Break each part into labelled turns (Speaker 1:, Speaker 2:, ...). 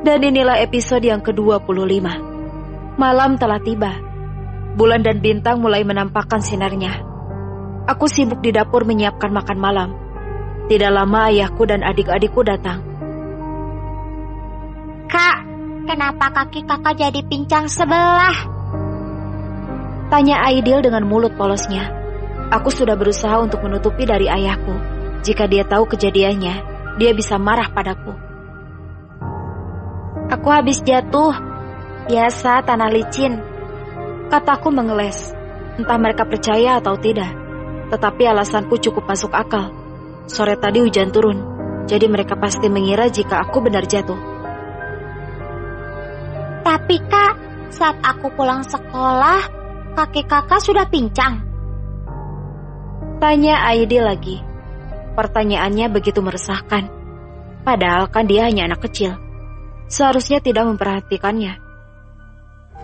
Speaker 1: Dan inilah episode yang ke-25. Malam telah tiba. Bulan dan bintang mulai menampakkan sinarnya. Aku sibuk di dapur menyiapkan makan malam. Tidak lama ayahku dan adik-adikku datang.
Speaker 2: Kak, kenapa kaki kakak jadi pincang sebelah?
Speaker 1: Tanya Aidil dengan mulut polosnya. Aku sudah berusaha untuk menutupi dari ayahku. Jika dia tahu kejadiannya, dia bisa marah padaku.
Speaker 2: Aku habis jatuh. Biasa tanah licin.
Speaker 1: Kataku mengeles. Entah mereka percaya atau tidak. Tetapi alasanku cukup masuk akal. Sore tadi hujan turun. Jadi mereka pasti mengira jika aku benar jatuh.
Speaker 2: Tapi kak, saat aku pulang sekolah, kaki kakak sudah pincang.
Speaker 1: Tanya Aidil lagi. Pertanyaannya begitu meresahkan. Padahal kan dia hanya anak kecil. Seharusnya tidak memperhatikannya.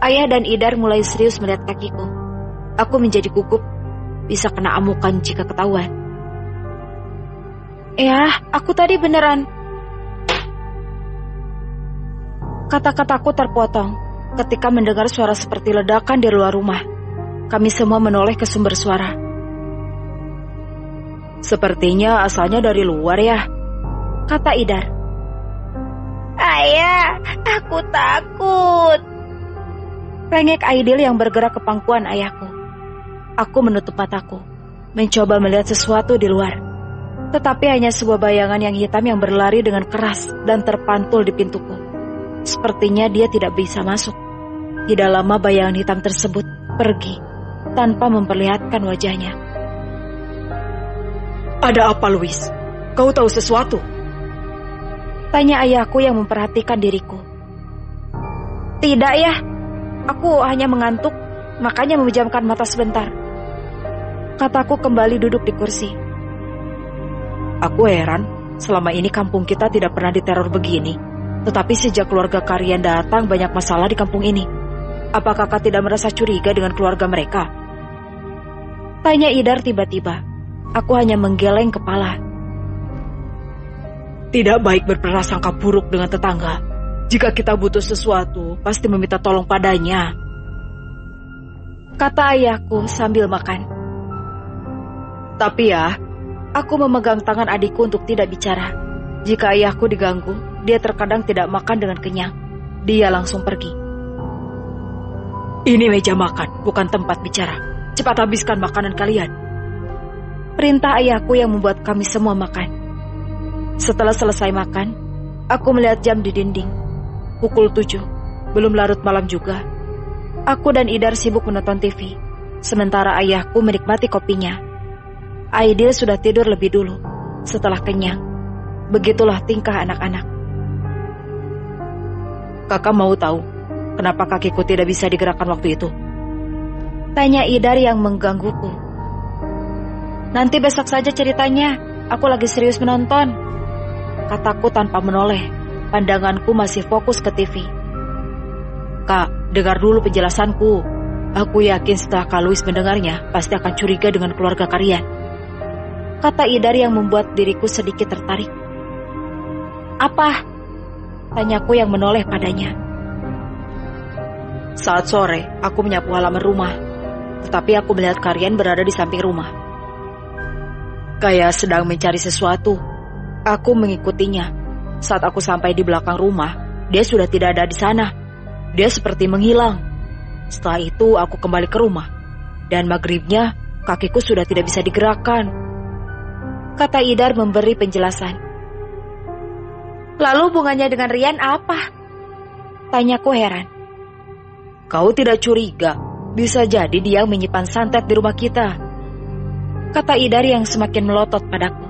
Speaker 1: Ayah dan Idar mulai serius melihat kakiku. Aku menjadi gugup. Bisa kena amukan jika ketahuan. Ya, aku tadi beneran. Kata-kataku terpotong ketika mendengar suara seperti ledakan di luar rumah. Kami semua menoleh ke sumber suara. Sepertinya asalnya dari luar ya, kata Idar.
Speaker 2: Ayah, aku takut.
Speaker 1: Rengek Aidil yang bergerak ke pangkuan ayahku. Aku menutup mataku, mencoba melihat sesuatu di luar. Tetapi hanya sebuah bayangan yang hitam yang berlari dengan keras dan terpantul di pintuku. Sepertinya dia tidak bisa masuk. Tidak lama bayangan hitam tersebut pergi tanpa memperlihatkan wajahnya. Ada apa, Louis? Kau tahu sesuatu? Tanya ayahku yang memperhatikan diriku. Tidak ya, aku hanya mengantuk, makanya memejamkan mata sebentar. Kataku kembali duduk di kursi. Aku heran, selama ini kampung kita tidak pernah diteror begini. Tetapi sejak keluarga Karian datang banyak masalah di kampung ini. Apa kakak tidak merasa curiga dengan keluarga mereka? Tanya Idar tiba-tiba. Aku hanya menggeleng kepala. Tidak baik berprasangka buruk dengan tetangga. Jika kita butuh sesuatu, pasti meminta tolong padanya, kata ayahku sambil makan. Tapi ya, aku memegang tangan adikku untuk tidak bicara. Jika ayahku diganggu, dia terkadang tidak makan dengan kenyang. Dia langsung pergi. Ini meja makan, bukan tempat bicara. Cepat habiskan makanan kalian. Perintah ayahku yang membuat kami semua makan. Setelah selesai makan, aku melihat jam di dinding. Pukul 7, belum larut malam juga. Aku dan Idar sibuk menonton TV, sementara ayahku menikmati kopinya. Aidil sudah tidur lebih dulu, setelah kenyang. Begitulah tingkah anak-anak. Kakak mau tahu, kenapa kakiku tidak bisa digerakkan waktu itu? Tanya Idar yang menggangguku. Nanti besok saja ceritanya, aku lagi serius menonton. Kataku tanpa menoleh, pandanganku masih fokus ke TV. Kak, dengar dulu penjelasanku. Aku yakin setelah Kak Louis mendengarnya, pasti akan curiga dengan keluarga Karian, kata Idar yang membuat diriku sedikit tertarik. Apa? Tanyaku yang menoleh padanya. Saat sore, aku menyapu halaman rumah. Tetapi aku melihat Karian berada di samping rumah. Kayak sedang mencari sesuatu. Aku mengikutinya. Saat aku sampai di belakang rumah, dia sudah tidak ada di sana. Dia seperti menghilang. Setelah itu aku kembali ke rumah. Dan maghribnya, kakiku sudah tidak bisa digerakkan, kata Idar memberi penjelasan. Lalu hubungannya dengan Rian apa? Tanyaku heran. Kau tidak curiga? Bisa jadi dia menyimpan santet di rumah kita, kata Idar yang semakin melotot padaku.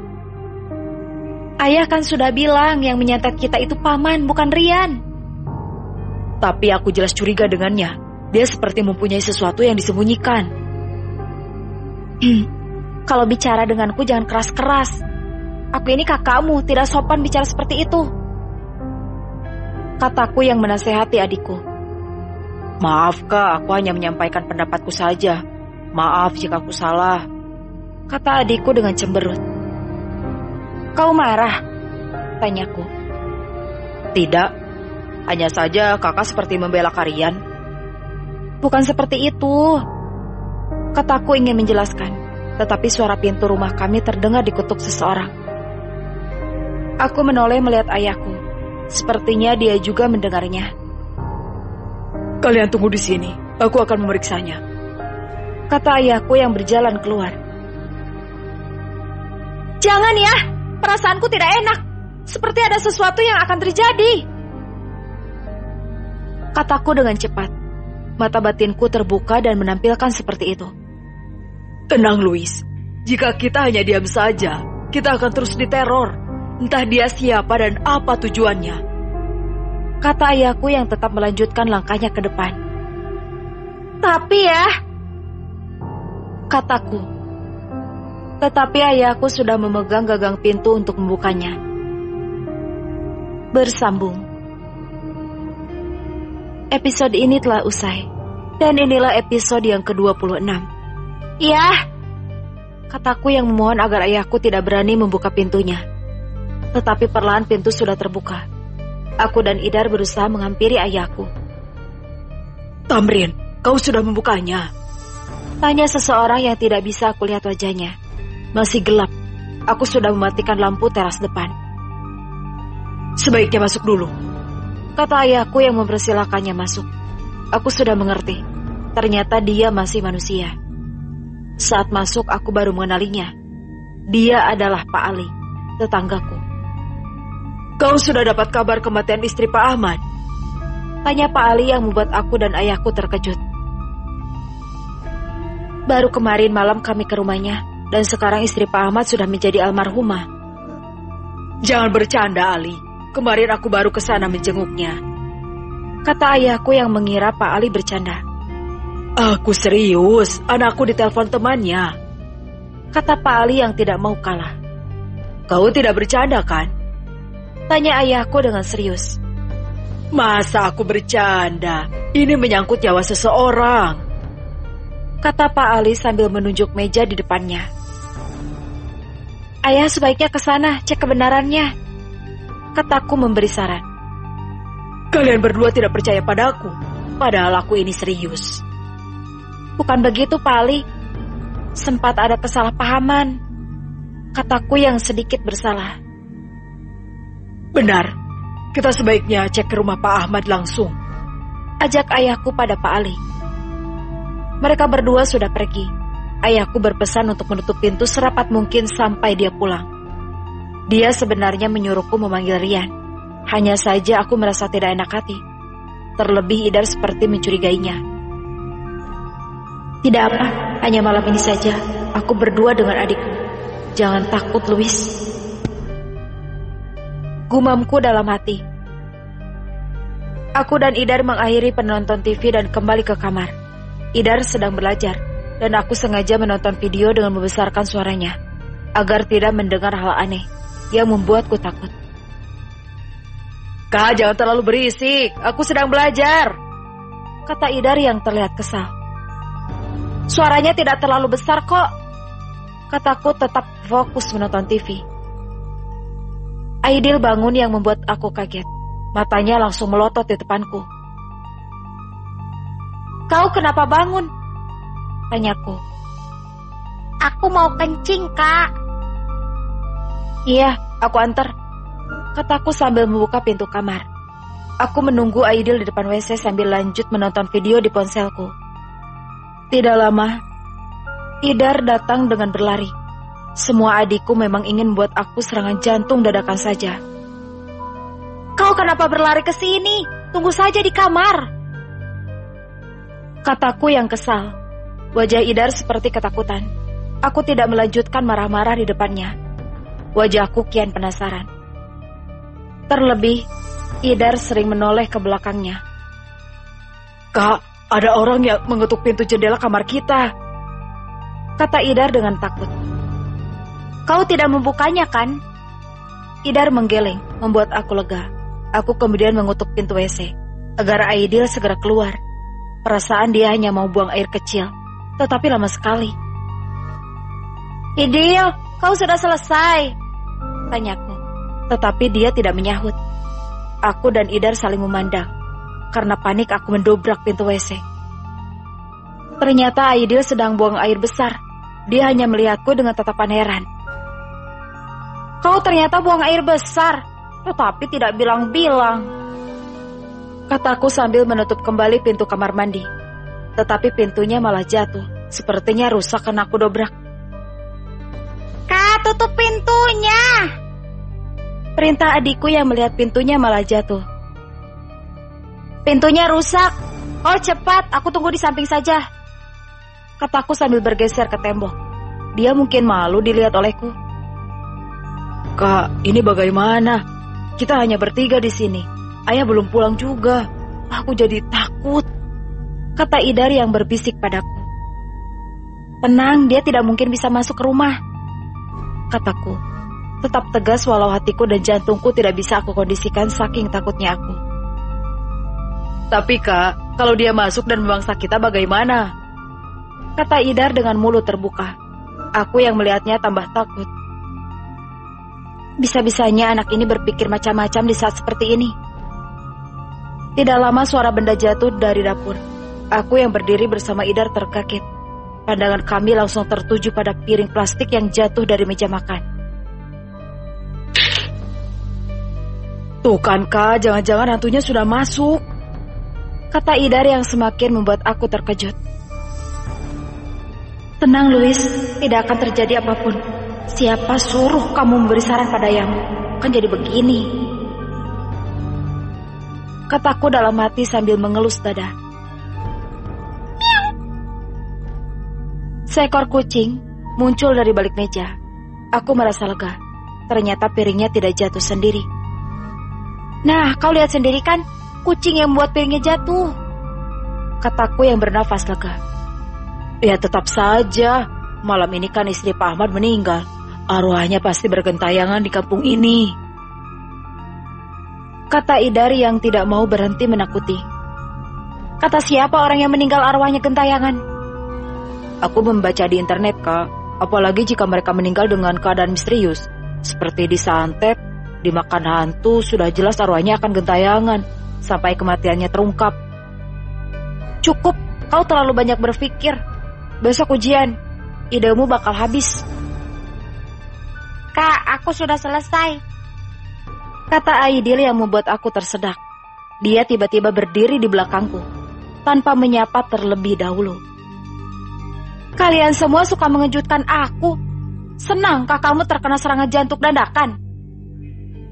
Speaker 1: Ayah kan sudah bilang yang menyantet kita itu Paman, bukan Rian. Tapi aku jelas curiga dengannya. Dia seperti mempunyai sesuatu yang disembunyikan. Kalau bicara denganku jangan keras-keras. Aku ini kakakmu, tidak sopan bicara seperti itu, kataku yang menasehati adikku. Maaf Kak, aku hanya menyampaikan pendapatku saja. Maaf jika aku salah, kata adikku dengan cemberut. Kau marah? Tanyaku. Tidak, Hanya saja kakak seperti membela kalian. Bukan seperti itu. Kataku ingin menjelaskan, tetapi suara pintu rumah kami terdengar diketuk seseorang. Aku menoleh melihat ayahku. Sepertinya dia juga mendengarnya. Kalian tunggu di sini, aku akan memeriksanya, kata ayahku yang berjalan keluar. Jangan ya, perasaanku tidak enak. Seperti ada sesuatu yang akan terjadi, kataku dengan cepat. Mata batinku terbuka dan menampilkan seperti itu. Tenang, Louis. Jika kita hanya diam saja, kita akan terus diteror. Entah dia siapa dan apa tujuannya, kata ayahku yang tetap melanjutkan langkahnya ke depan. Tapi ya, kataku. Tetapi ayahku sudah memegang gagang pintu untuk membukanya. Bersambung. Episode ini telah usai. Dan inilah episode yang ke-26. Ya, kataku yang memohon agar ayahku tidak berani membuka pintunya. Tetapi perlahan pintu sudah terbuka. Aku dan Idar berusaha menghampiri ayahku. Tamrin, kau sudah membukanya? Tanya seseorang yang tidak bisa aku lihat wajahnya. Masih gelap. Aku sudah mematikan lampu teras depan. Sebaiknya masuk dulu, kata ayahku yang mempersilahkannya masuk. Aku sudah mengerti. Ternyata dia masih manusia. Saat masuk aku baru mengenalinya. Dia adalah Pak Ali, tetanggaku. Kau sudah dapat kabar kematian istri Pak Ahmad? Tanya Pak Ali yang membuat aku dan ayahku terkejut. Baru kemarin malam kami ke rumahnya, dan sekarang istri Pak Ahmad sudah menjadi almarhumah. Jangan bercanda, Ali. Kemarin aku baru ke sana menjenguknya, kata ayahku yang mengira Pak Ali bercanda. Aku serius, anakku ditelepon temannya, kata Pak Ali yang tidak mau kalah. Kau tidak bercanda kan? Tanya ayahku dengan serius. Masa aku bercanda? Ini menyangkut nyawa seseorang, kata Pak Ali sambil menunjuk meja di depannya. Ayah sebaiknya ke sana cek kebenarannya, kataku memberi saran. Kalian berdua tidak percaya padaku, padahal aku ini serius. Bukan begitu, Pak Ali. Sempat ada kesalahpahaman, kataku yang sedikit bersalah. Benar, kita sebaiknya cek ke rumah Pak Ahmad langsung, ajak ayahku pada Pak Ali. Mereka berdua sudah pergi. Ayahku berpesan untuk menutup pintu serapat mungkin sampai dia pulang. Dia sebenarnya menyuruhku memanggil Rian. Hanya saja aku merasa tidak enak hati. Terlebih Idar seperti mencurigainya. Tidak apa, hanya malam ini saja. Aku berdua dengan adikku. Jangan takut, Louis. Gumamku dalam hati. Aku dan Idar mengakhiri penonton TV dan kembali ke kamar. Idar sedang belajar, dan aku sengaja menonton video dengan membesarkan suaranya, agar tidak mendengar hal aneh yang membuatku takut. Kak, jangan terlalu berisik, aku sedang belajar, kata Idar yang terlihat kesal. Suaranya tidak terlalu besar kok, kataku tetap fokus menonton TV. Aidil bangun yang membuat aku kaget. Matanya langsung melotot di depanku. Kau kenapa bangun? Tanyaku.
Speaker 2: Aku mau kencing, Kak.
Speaker 1: Iya, aku antar, kataku sambil membuka pintu kamar. Aku menunggu Aidil di depan WC sambil lanjut menonton video di ponselku. Tidak lama, Idar datang dengan berlari. Semua adikku memang ingin membuat aku serangan jantung dadakan saja. Kau kenapa berlari ke sini? Tunggu saja di kamar, kataku yang kesal. Wajah Idar seperti ketakutan. Aku tidak melanjutkan marah-marah di depannya. Wajahku kian penasaran. Terlebih, Idar sering menoleh ke belakangnya. Kak, ada orang yang mengetuk pintu jendela kamar kita, kata Idar dengan takut. Kau tidak membukanya kan? Idar menggeleng, membuat aku lega. Aku kemudian mengutuk pintu WC, agar Aidil segera keluar. Perasaan dia hanya mau buang air kecil, tetapi lama sekali. Idil, kau sudah selesai? Tanyaku, tetapi dia tidak menyahut. Aku dan Idar saling memandang. Karena panik aku mendobrak pintu WC. Ternyata Aidil sedang buang air besar. Dia hanya melihatku dengan tatapan heran. Kau ternyata buang air besar, tetapi tidak bilang-bilang, kataku sambil menutup kembali pintu kamar mandi. Tetapi pintunya malah jatuh. Sepertinya rusak karena aku dobrak.
Speaker 2: Kak, tutup pintunya.
Speaker 1: Perintah adikku yang melihat pintunya malah jatuh. Pintunya rusak. Oh cepat, aku tunggu di samping saja, kataku sambil bergeser ke tembok. Dia mungkin malu dilihat olehku. Kak, ini bagaimana? Kita hanya bertiga di sini. Ayah belum pulang juga. Aku jadi takut, kata Idar yang berbisik padaku. Tenang, dia tidak mungkin bisa masuk ke rumah, kataku. Tetap tegas walau hatiku dan jantungku tidak bisa aku kondisikan saking takutnya aku. Tapi Kak, kalau dia masuk dan memangsa kita bagaimana? Kata Idar dengan mulut terbuka. Aku yang melihatnya tambah takut. Bisa-bisanya anak ini berpikir macam-macam di saat seperti ini. Tidak lama suara benda jatuh dari dapur. Aku yang berdiri bersama Idar terkekit. Pandangan kami langsung tertuju pada piring plastik yang jatuh dari meja makan. Tuh kan Kak, jangan-jangan hantunya sudah masuk, kata Idar yang semakin membuat aku terkejut. Tenang Louis, tidak akan terjadi apapun. Siapa suruh kamu memberi saran pada ayahmu? Kan jadi begini, kataku dalam hati sambil mengelus dada. Seekor kucing muncul dari balik meja. Aku merasa lega. Ternyata piringnya tidak jatuh sendiri. Nah, kau lihat sendiri kan, kucing yang membuat piringnya jatuh, kataku yang bernafas lega. Ya tetap saja, malam ini kan istri Pak Ahmad meninggal. Arwahnya pasti bergentayangan di kampung ini, kata Idar yang tidak mau berhenti menakuti. Kata siapa orang yang meninggal arwahnya gentayangan? Aku membaca di internet Kak, apalagi jika mereka meninggal dengan keadaan misterius, seperti disantet, dimakan hantu, sudah jelas arwahnya akan gentayangan sampai kematiannya terungkap. Cukup, kau terlalu banyak berpikir. Besok ujian, idemu bakal habis.
Speaker 2: Kak, aku sudah selesai,
Speaker 1: kata Aidil yang membuat aku tersedak. Dia tiba-tiba berdiri di belakangku, tanpa menyapa terlebih dahulu. Kalian semua suka mengejutkan aku. Senang kakakmu terkena serangan jantung dadakan?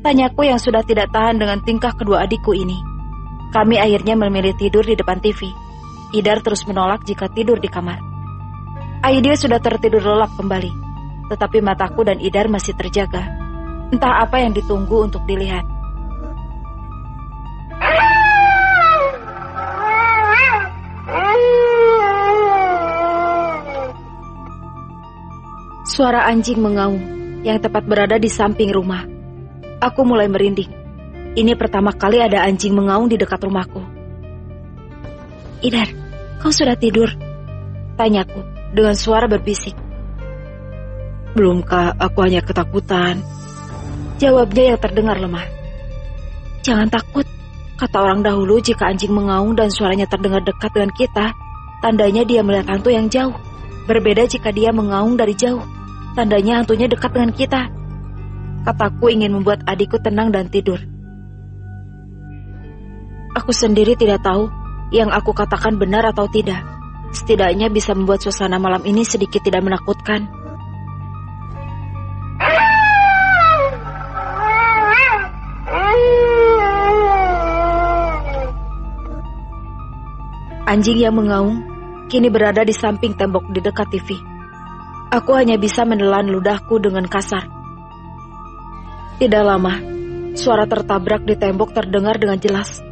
Speaker 1: Tanyaku yang sudah tidak tahan dengan tingkah kedua adikku ini. Kami akhirnya memilih tidur di depan TV. Idar terus menolak jika tidur di kamar. Aidil sudah tertidur lelap kembali, tetapi mataku dan Idar masih terjaga. Entah apa yang ditunggu untuk dilihat. Suara anjing mengaum yang tepat berada di samping rumah. Aku mulai merinding. Ini pertama kali ada anjing mengaum di dekat rumahku. Idar, kau sudah tidur? Tanyaku dengan suara berbisik. Belum Kak, aku hanya ketakutan, jawabnya yang terdengar lemah. Jangan takut, kata orang dahulu jika anjing mengaum dan suaranya terdengar dekat dengan kita, tandanya dia melihat hantu yang jauh. Berbeda jika dia mengaum dari jauh, tandanya hantunya dekat dengan kita. Kataku ingin membuat adikku tenang dan tidur. Aku sendiri tidak tahu yang aku katakan benar atau tidak. Setidaknya bisa membuat suasana malam ini sedikit tidak menakutkan. Anjing yang mengaum kini berada di samping tembok di dekat TV. Aku hanya bisa menelan ludahku dengan kasar. Tidak lama, suara tertabrak di tembok terdengar dengan jelas.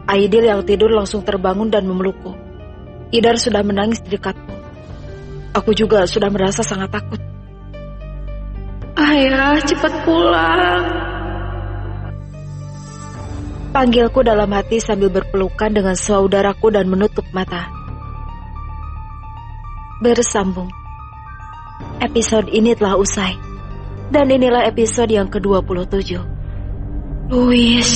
Speaker 1: Aidil yang tidur langsung terbangun dan memelukku. Idar sudah menangis di dekatku. Aku juga sudah merasa sangat takut. Ayah, cepat pulang, panggilku dalam hati sambil berpelukan dengan saudaraku dan menutup mata. Bersambung. Episode ini telah usai. Dan inilah episode yang ke-27. Louis,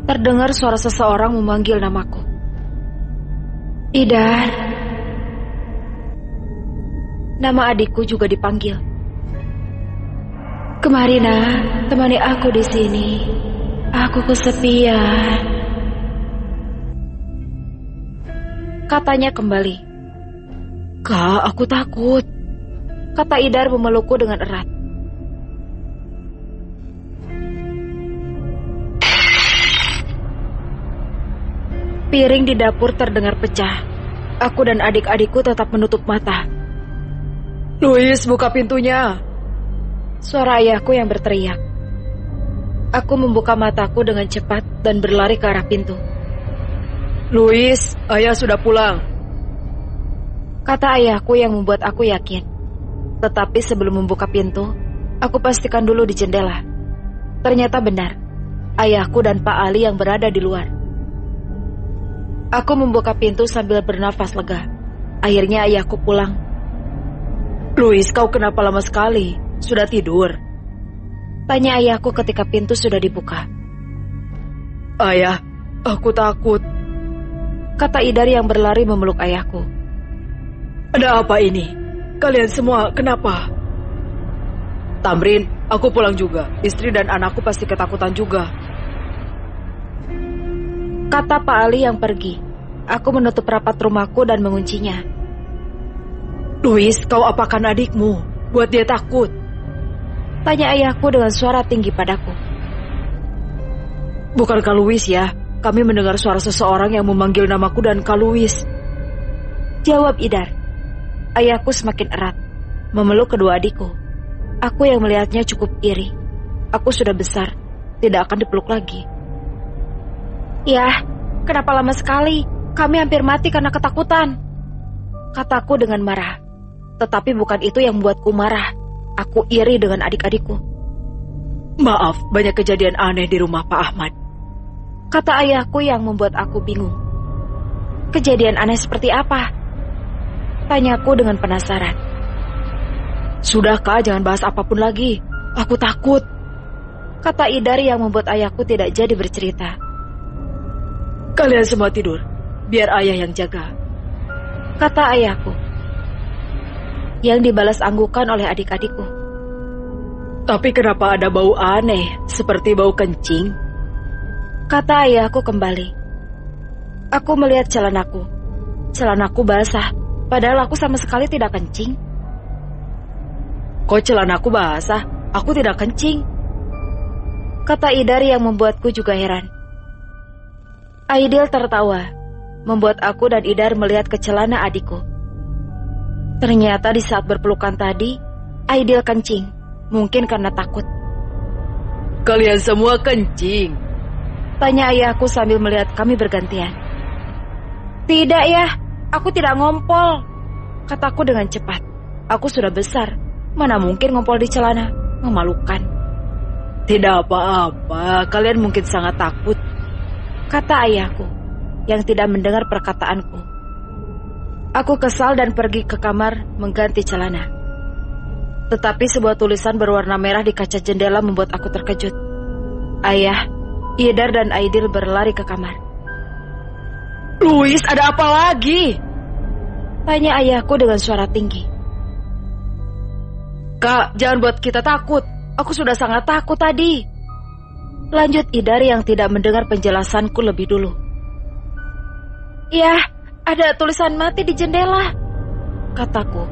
Speaker 1: terdengar suara seseorang memanggil namaku. Idar. Nama adikku juga dipanggil. Kemari nak, temani aku di sini. Aku kesepian. Katanya kembali. Kak, aku takut. Kata Idar memelukku dengan erat. Piring di dapur terdengar pecah. Aku dan adik-adikku tetap menutup mata. Luis, buka pintunya. Suara ayahku yang berteriak. Aku membuka mataku dengan cepat dan berlari ke arah pintu. Luis, ayah sudah pulang. Kata ayahku yang membuat aku yakin. Tetapi sebelum membuka pintu, aku pastikan dulu di jendela. Ternyata benar, ayahku dan Pak Ali yang berada di luar. Aku membuka pintu sambil bernafas lega. Akhirnya ayahku pulang. Luis, kau kenapa lama sekali? Sudah tidur? Tanya ayahku ketika pintu sudah dibuka. Ayah, aku takut. Kata Idar yang berlari memeluk ayahku. Ada apa ini? Kalian semua kenapa? Tamrin, aku pulang juga. Istri dan anakku pasti ketakutan juga. Kata Pak Ali yang pergi. Aku menutup rapat rumahku dan menguncinya. Luis, kau apakan adikmu? Buat dia takut. Tanya ayahku dengan suara tinggi padaku. Bukan Kak Luis ya. Kami mendengar suara seseorang yang memanggil namaku dan Kak Luis. Jawab Idar. Ayahku semakin erat, memeluk kedua adikku. Aku yang melihatnya cukup iri. Aku sudah besar, tidak akan dipeluk lagi. Ya, kenapa lama sekali? Kami hampir mati karena ketakutan. Kataku dengan marah. Tetapi bukan itu yang membuatku marah. Aku iri dengan adik-adikku. Maaf, banyak kejadian aneh di rumah Pak Ahmad. Kata ayahku yang membuat aku bingung. Kejadian aneh seperti apa? Tanyaku dengan penasaran. Sudah Kak, jangan bahas apapun lagi. Aku takut. Kata Idar yang membuat ayahku tidak jadi bercerita. Kalian semua tidur, biar ayah yang jaga. Kata ayahku. Yang dibalas anggukan oleh adik-adikku. Tapi kenapa ada bau aneh, seperti bau kencing? Kata ayahku kembali. Aku melihat celanaku. Celanaku basah, padahal aku sama sekali tidak kencing. Kok celanaku basah? Aku tidak kencing. Kata Idar yang membuatku juga heran. Aidil tertawa, membuat aku dan Idar melihat ke celana adikku. Ternyata di saat berpelukan tadi, Aidil kencing, mungkin karena takut. Kalian semua kencing? Tanya ayahku sambil melihat kami bergantian. Tidak ya, aku tidak ngompol. Kataku dengan cepat. Aku sudah besar, mana mungkin ngompol di celana, memalukan. Tidak apa-apa, kalian mungkin sangat takut. Kata ayahku, yang tidak mendengar perkataanku. Aku kesal dan pergi ke kamar mengganti celana. Tetapi sebuah tulisan berwarna merah di kaca jendela membuat aku terkejut. Ayah, Idar dan Aidil berlari ke kamar. Luis, ada apa lagi? Tanya ayahku dengan suara tinggi. Kak, jangan buat kita takut. Aku sudah sangat takut tadi. Lanjut Idar yang tidak mendengar penjelasanku lebih dulu. Ya, ada tulisan mati di jendela. Kataku,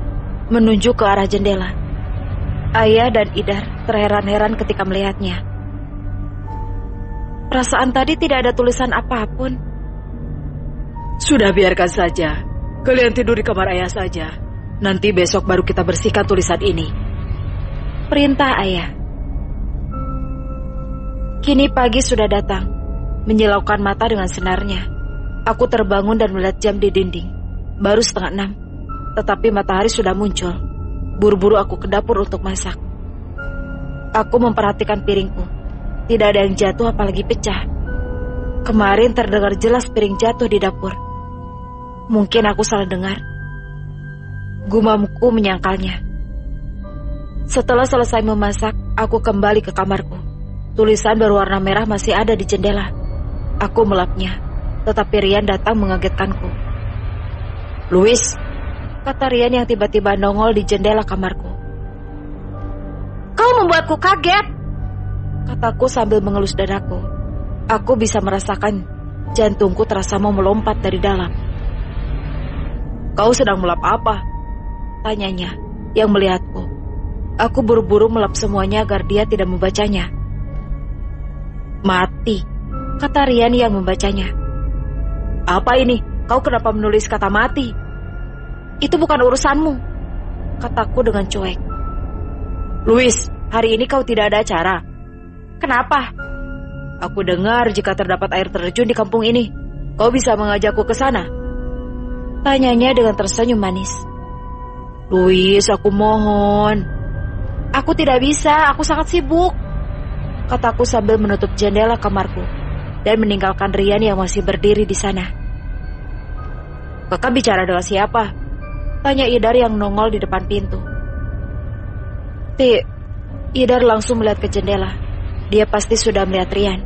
Speaker 1: menunjuk ke arah jendela. Ayah dan Idar terheran-heran ketika melihatnya. Perasaan tadi tidak ada tulisan apapun. Sudah biarkan saja. Kalian tidur di kamar ayah saja. Nanti besok baru kita bersihkan tulisan ini. Perintah ayah. Kini pagi sudah datang, menyilaukan mata dengan senarnya. Aku terbangun dan melihat jam di dinding. Baru 5:30, tetapi matahari sudah muncul. Buru-buru aku ke dapur untuk masak. Aku memperhatikan piringku. Tidak ada yang jatuh apalagi pecah. Kemarin terdengar jelas piring jatuh di dapur. Mungkin aku salah dengar. Gumamku menyangkalnya. Setelah selesai memasak, aku kembali ke kamarku. Tulisan berwarna merah masih ada di jendela. Aku melapnya, tetapi Rian datang mengagetkanku. "Louis," kata Rian yang tiba-tiba nongol di jendela kamarku.
Speaker 2: Kau membuatku kaget.
Speaker 1: Kataku sambil mengelus dadaku. Aku bisa merasakan jantungku terasa mau melompat dari dalam. "Kau sedang melap apa?" tanyanya yang melihatku. Aku buru-buru melap semuanya agar dia tidak membacanya. "Mati," kata Rian yang membacanya. "Apa ini? Kau kenapa menulis kata mati?" "Itu bukan urusanmu," kataku dengan cuek. "Louis, hari ini kau tidak ada acara." "Kenapa?" "Aku dengar jika terdapat air terjun di kampung ini. Kau bisa mengajakku ke sana?" tanyanya dengan tersenyum manis. "Louis, aku mohon." "Aku tidak bisa, aku sangat sibuk," kataku sambil menutup jendela kamarku dan meninggalkan Rian yang masih berdiri di sana. "Kakak bicara dengan siapa?" tanya Idar yang nongol di depan pintu. Idar langsung melihat ke jendela. Dia pasti sudah melihat Rian.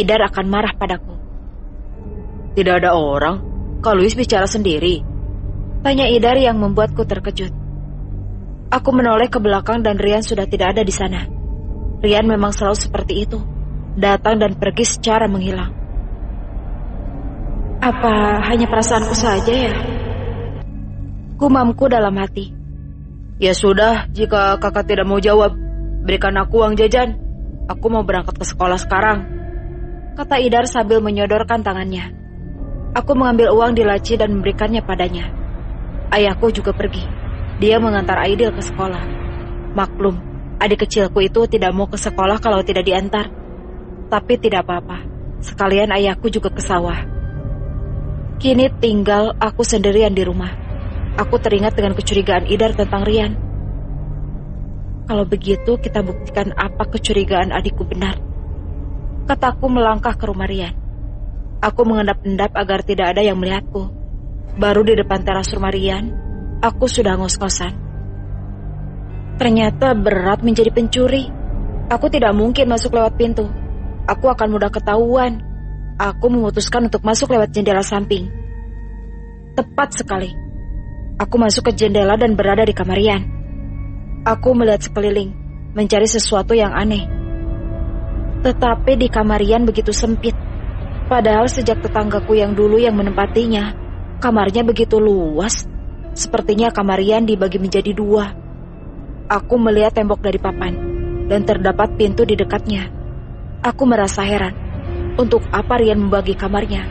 Speaker 1: Idar akan marah padaku. "Tidak ada orang? Kak Louis bicara sendiri?" tanya Idar yang membuatku terkejut. Aku menoleh ke belakang dan Rian sudah tidak ada di sana. Rian memang selalu seperti itu, datang dan pergi secara menghilang. Apa hanya perasaanku saja ya? Gumamku dalam hati. "Ya sudah, jika kakak tidak mau jawab, berikan aku uang jajan. Aku mau berangkat ke sekolah sekarang," kata Idar sambil menyodorkan tangannya. Aku mengambil uang di laci dan memberikannya padanya. Ayahku juga pergi. Dia mengantar Aidil ke sekolah. Maklum, adik kecilku itu tidak mau ke sekolah kalau tidak diantar. Tapi tidak apa-apa, sekalian ayahku juga ke sawah. Kini tinggal aku sendirian di rumah. Aku teringat dengan kecurigaan Idar tentang Rian. Kalau begitu kita buktikan apa kecurigaan adikku benar. Kataku melangkah ke rumah Rian. Aku mengendap-endap agar tidak ada yang melihatku. Baru di depan teras rumah Rian, aku sudah ngos-ngosan. Ternyata berat menjadi pencuri. Aku tidak mungkin masuk lewat pintu. Aku akan mudah ketahuan. Aku memutuskan untuk masuk lewat jendela samping. Tepat sekali. Aku masuk ke jendela dan berada di kamar Rian. Aku melihat sekeliling, mencari sesuatu yang aneh. Tetapi di kamar Rian begitu sempit. Padahal sejak tetanggaku yang dulu yang menempatinya, kamarnya begitu luas. Sepertinya kamar Rian dibagi menjadi dua. Aku melihat tembok dari papan, dan terdapat pintu di dekatnya. Aku merasa heran, untuk apa Rian membagi kamarnya?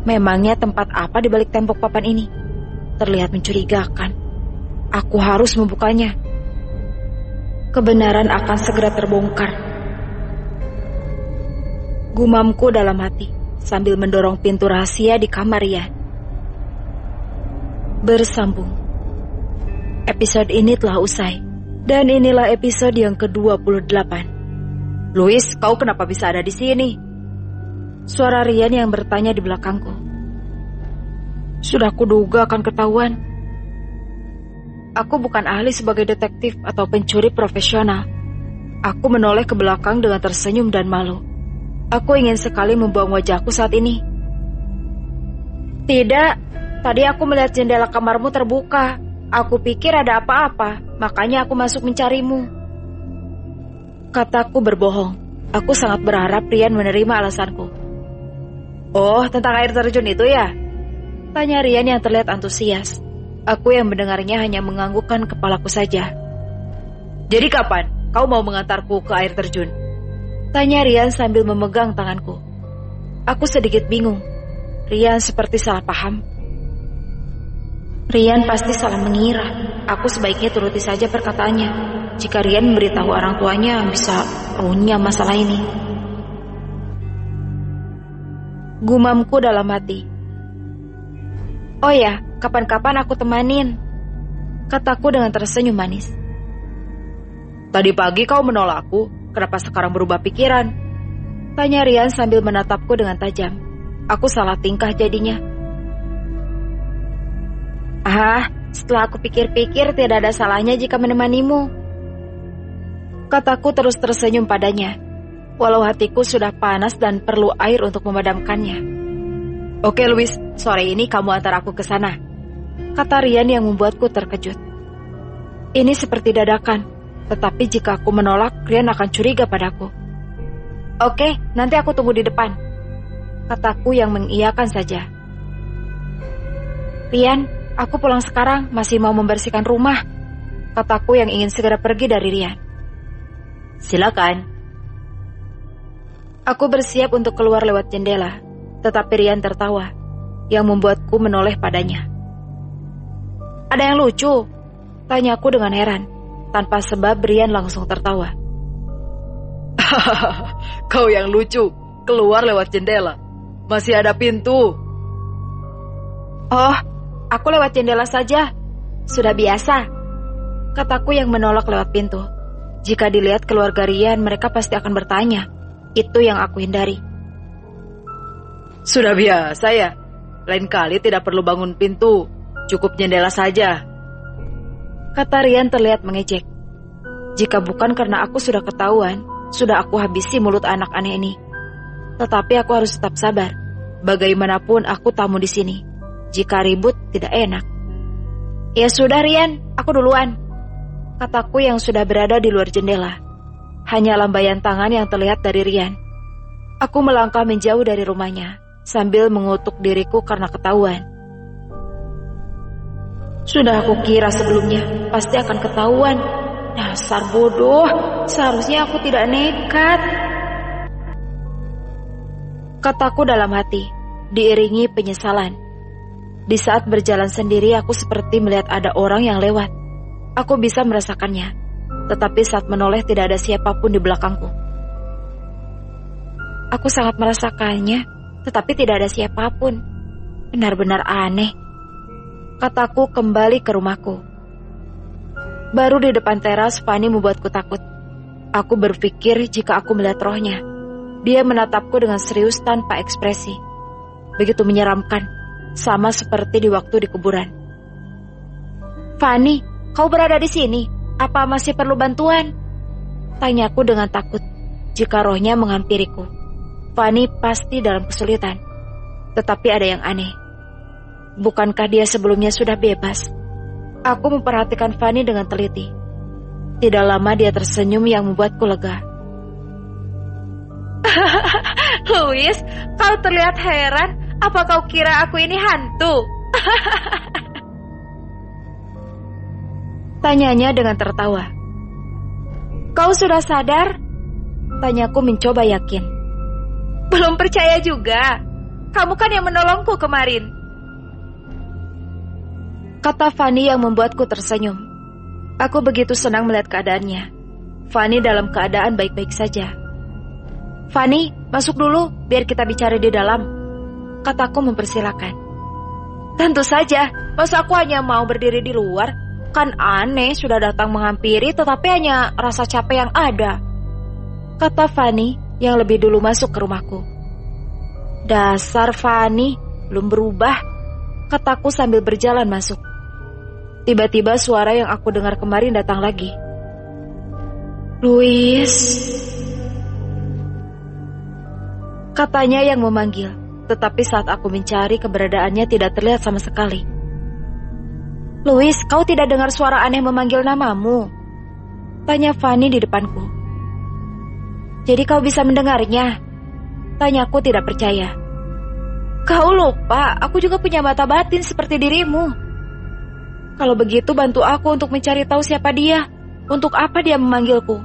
Speaker 1: Memangnya tempat apa di balik tembok papan ini? Terlihat mencurigakan. Aku harus membukanya. Kebenaran akan segera terbongkar. Gumamku dalam hati, sambil mendorong pintu rahasia di kamar Rian. Bersambung. Episode ini telah usai. Dan inilah episode yang ke-28. "Louis, kau kenapa bisa ada di sini?" Suara Rian yang bertanya di belakangku. Sudah kuduga akan ketahuan. Aku bukan ahli sebagai detektif atau pencuri profesional. Aku menoleh ke belakang dengan tersenyum dan malu. Aku ingin sekali membuang wajahku saat ini. "Tidak, tadi aku melihat jendela kamarmu terbuka. Aku pikir ada apa-apa, makanya aku masuk mencarimu." Kataku berbohong. Aku sangat berharap Rian menerima alasanku. "Oh, tentang air terjun itu ya?" tanya Rian yang terlihat antusias. Aku yang mendengarnya hanya menganggukkan kepalaku saja. "Jadi kapan kau mau mengantarku ke air terjun?" tanya Rian sambil memegang tanganku. Aku sedikit bingung. Rian seperti salah paham. Rian pasti salah mengira. Aku sebaiknya turuti saja perkataannya. Jika Rian memberitahu orang tuanya, bisa runyam masalah ini. Gumamku dalam hati. "Oh ya, kapan-kapan aku temanin," kataku dengan tersenyum manis. "Tadi pagi kau menolakku, kenapa sekarang berubah pikiran?" tanya Rian sambil menatapku dengan tajam. Aku salah tingkah jadinya. Setelah aku pikir-pikir tidak ada salahnya jika menemanimu," kataku terus tersenyum padanya. walau hatiku sudah panas dan perlu air untuk memadamkannya. Oke Louis, sore ini kamu antar aku ke sana, kata Rian yang membuatku terkejut. Ini seperti dadakan, tetapi jika aku menolak, Rian akan curiga padaku. Oke, nanti aku tunggu di depan, kataku yang mengiyakan saja. Rian, aku pulang sekarang, masih mau membersihkan rumah, kataku yang ingin segera pergi dari Rian. Silakan. Aku bersiap untuk keluar lewat jendela, tetapi Rian tertawa, yang membuatku menoleh padanya. Ada yang lucu? Tanyaku dengan heran. Tanpa sebab Rian langsung tertawa. Kau yang lucu, keluar lewat jendela. Masih ada pintu. Oh, aku lewat jendela saja. Sudah biasa, kataku yang menolak lewat pintu. Jika dilihat keluarga Rian, mereka pasti akan bertanya. Itu yang aku hindari. Sudah biasa ya. Lain kali tidak perlu bangun pintu, cukup jendela saja, kata Rian terlihat mengejek. Jika bukan karena aku sudah ketahuan, sudah aku habisi mulut anak aneh ini. Tetapi aku harus tetap sabar. Bagaimanapun aku tamu di sini. Jika ribut tidak enak. Ya sudah Rian, aku duluan, kataku yang sudah berada di luar jendela. Hanya lambaian tangan yang terlihat dari Rian. Aku melangkah menjauh dari rumahnya, sambil mengutuk diriku karena ketahuan. Sudah aku kira sebelumnya, pasti akan ketahuan. Dasar bodoh, seharusnya aku tidak nekat, kataku dalam hati, diiringi penyesalan. Di saat berjalan sendiri, aku seperti melihat ada orang yang lewat. Aku bisa merasakannya, tetapi saat menoleh tidak ada siapapun di belakangku. Aku sangat merasakannya, tetapi tidak ada siapapun. Benar-benar aneh, kataku kembali ke rumahku. Baru di depan teras, Fanny membuatku takut. Aku berpikir jika aku melihat rohnya. Dia menatapku dengan serius tanpa ekspresi. Begitu menyeramkan, sama seperti di waktu di kuburan. Fanny, kau berada di sini. Apa masih perlu bantuan? Tanyaku dengan takut jika rohnya menghampiriku. Fanny pasti dalam kesulitan. Tetapi ada yang aneh. Bukankah dia sebelumnya sudah bebas? Aku memperhatikan Fanny dengan teliti. Tidak lama dia tersenyum yang membuatku lega. Louis, kau terlihat heran. Apa kau kira aku ini hantu? Tanyanya dengan tertawa. Kau sudah sadar? Tanyaku mencoba yakin. Belum percaya juga. Kamu kan yang menolongku kemarin, kata Fanny yang membuatku tersenyum. Aku begitu senang melihat keadaannya. Fanny dalam keadaan baik-baik saja. Fanny, masuk dulu biar kita bicara di dalam, kataku mempersilakan. Tentu saja, masa aku hanya mau berdiri di luar? Kan aneh sudah datang menghampiri tetapi hanya rasa capek yang ada, kata Fanny yang lebih dulu masuk ke rumahku. Dasar Fanny, belum berubah, kataku sambil berjalan masuk. Tiba-tiba suara yang aku dengar kemarin datang lagi. Louis, katanya yang memanggil, tetapi saat aku mencari keberadaannya tidak terlihat sama sekali. Louis, kau tidak dengar suara aneh memanggil namamu? Tanya Fanny di depanku. Jadi kau bisa mendengarnya? Tanyaku tidak percaya. Kau lupa, aku juga punya mata batin seperti dirimu. Kalau begitu bantu aku untuk mencari tahu siapa dia. Untuk apa dia memanggilku?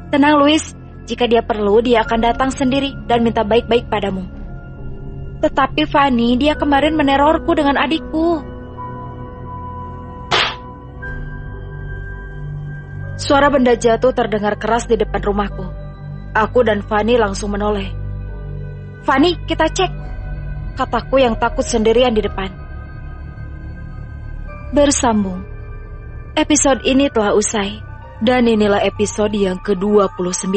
Speaker 1: Tenang Louis, jika dia perlu dia akan datang sendiri dan minta baik-baik padamu. Tetapi Fanny, dia kemarin menerorku dengan adikku. Suara benda jatuh terdengar keras di depan rumahku. Aku dan Fanny langsung menoleh. Fanny, kita cek, kataku yang takut sendirian di depan. Bersambung. Episode ini telah usai, dan inilah episode yang ke-29.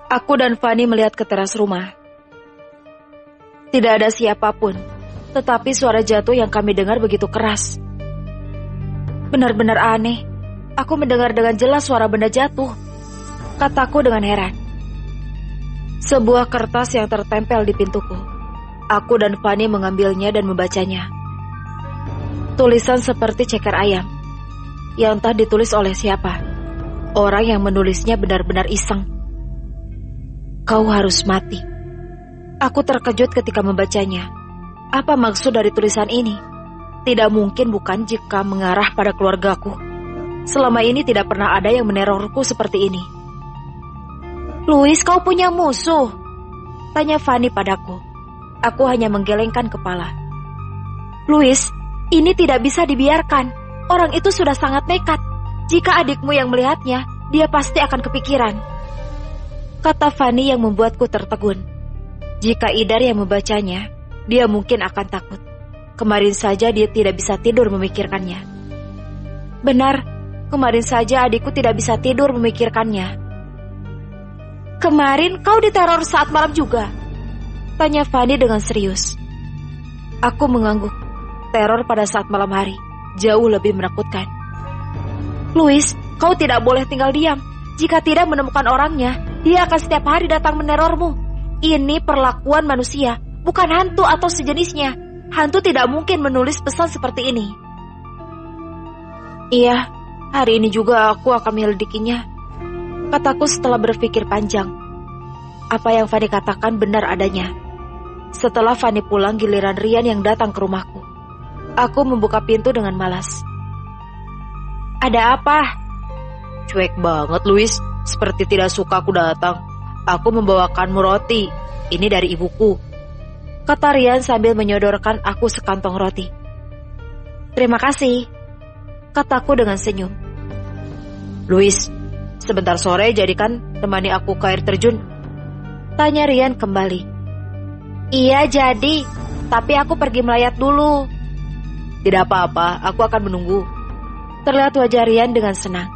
Speaker 1: Aku dan Fanny melihat ke teras rumah. Tidak ada siapapun, tetapi suara jatuh yang kami dengar begitu keras. Benar-benar aneh, aku mendengar dengan jelas suara benda jatuh, kataku dengan heran. Sebuah kertas yang tertempel di pintuku. Aku dan Fanny mengambilnya dan membacanya. Tulisan seperti ceker ayam, yang entah ditulis oleh siapa. Orang yang menulisnya benar-benar iseng. Kau harus mati. Aku terkejut ketika membacanya. Apa maksud dari tulisan ini? Tidak mungkin bukan jika mengarah pada keluargaku. Selama ini tidak pernah ada yang menerorku seperti ini. Louis, kau punya musuh? Tanya Fanny padaku. Aku hanya menggelengkan kepala. Louis, ini tidak bisa dibiarkan. Orang itu sudah sangat nekat. Jika adikmu yang melihatnya, dia pasti akan kepikiran. Kata Fanny yang membuatku tertegun. Jika Idar yang membacanya, dia mungkin akan takut. Kemarin saja dia tidak bisa tidur memikirkannya. Benar, kemarin saja adikku tidak bisa tidur memikirkannya. Kemarin kau diteror saat malam juga? Tanya Fanny dengan serius. Aku mengangguk. Teror pada saat malam hari jauh lebih menakutkan. Louis, kau tidak boleh tinggal diam. Jika tidak menemukan orangnya, dia akan setiap hari datang menerormu. Ini perlakuan manusia, bukan hantu atau sejenisnya. Hantu tidak mungkin menulis pesan seperti ini. Iya, hari ini juga aku akan menyelidikinya, kataku setelah berpikir panjang. Apa yang Fanny katakan benar adanya. Setelah Fanny pulang, giliran Rian yang datang ke rumahku. Aku membuka pintu dengan malas. Ada apa? Cuek banget, Louis. Seperti tidak suka aku datang. Aku membawakanmu roti. Ini dari ibuku, kata Rian sambil menyodorkan aku sekantong roti. Terima kasih, kataku dengan senyum. Louis, sebentar sore jadikan temani aku ke air terjun? Tanya Rian kembali. Iya jadi, tapi aku pergi melayat dulu. Tidak apa-apa, aku akan menunggu. Terlihat wajah Rian dengan senang.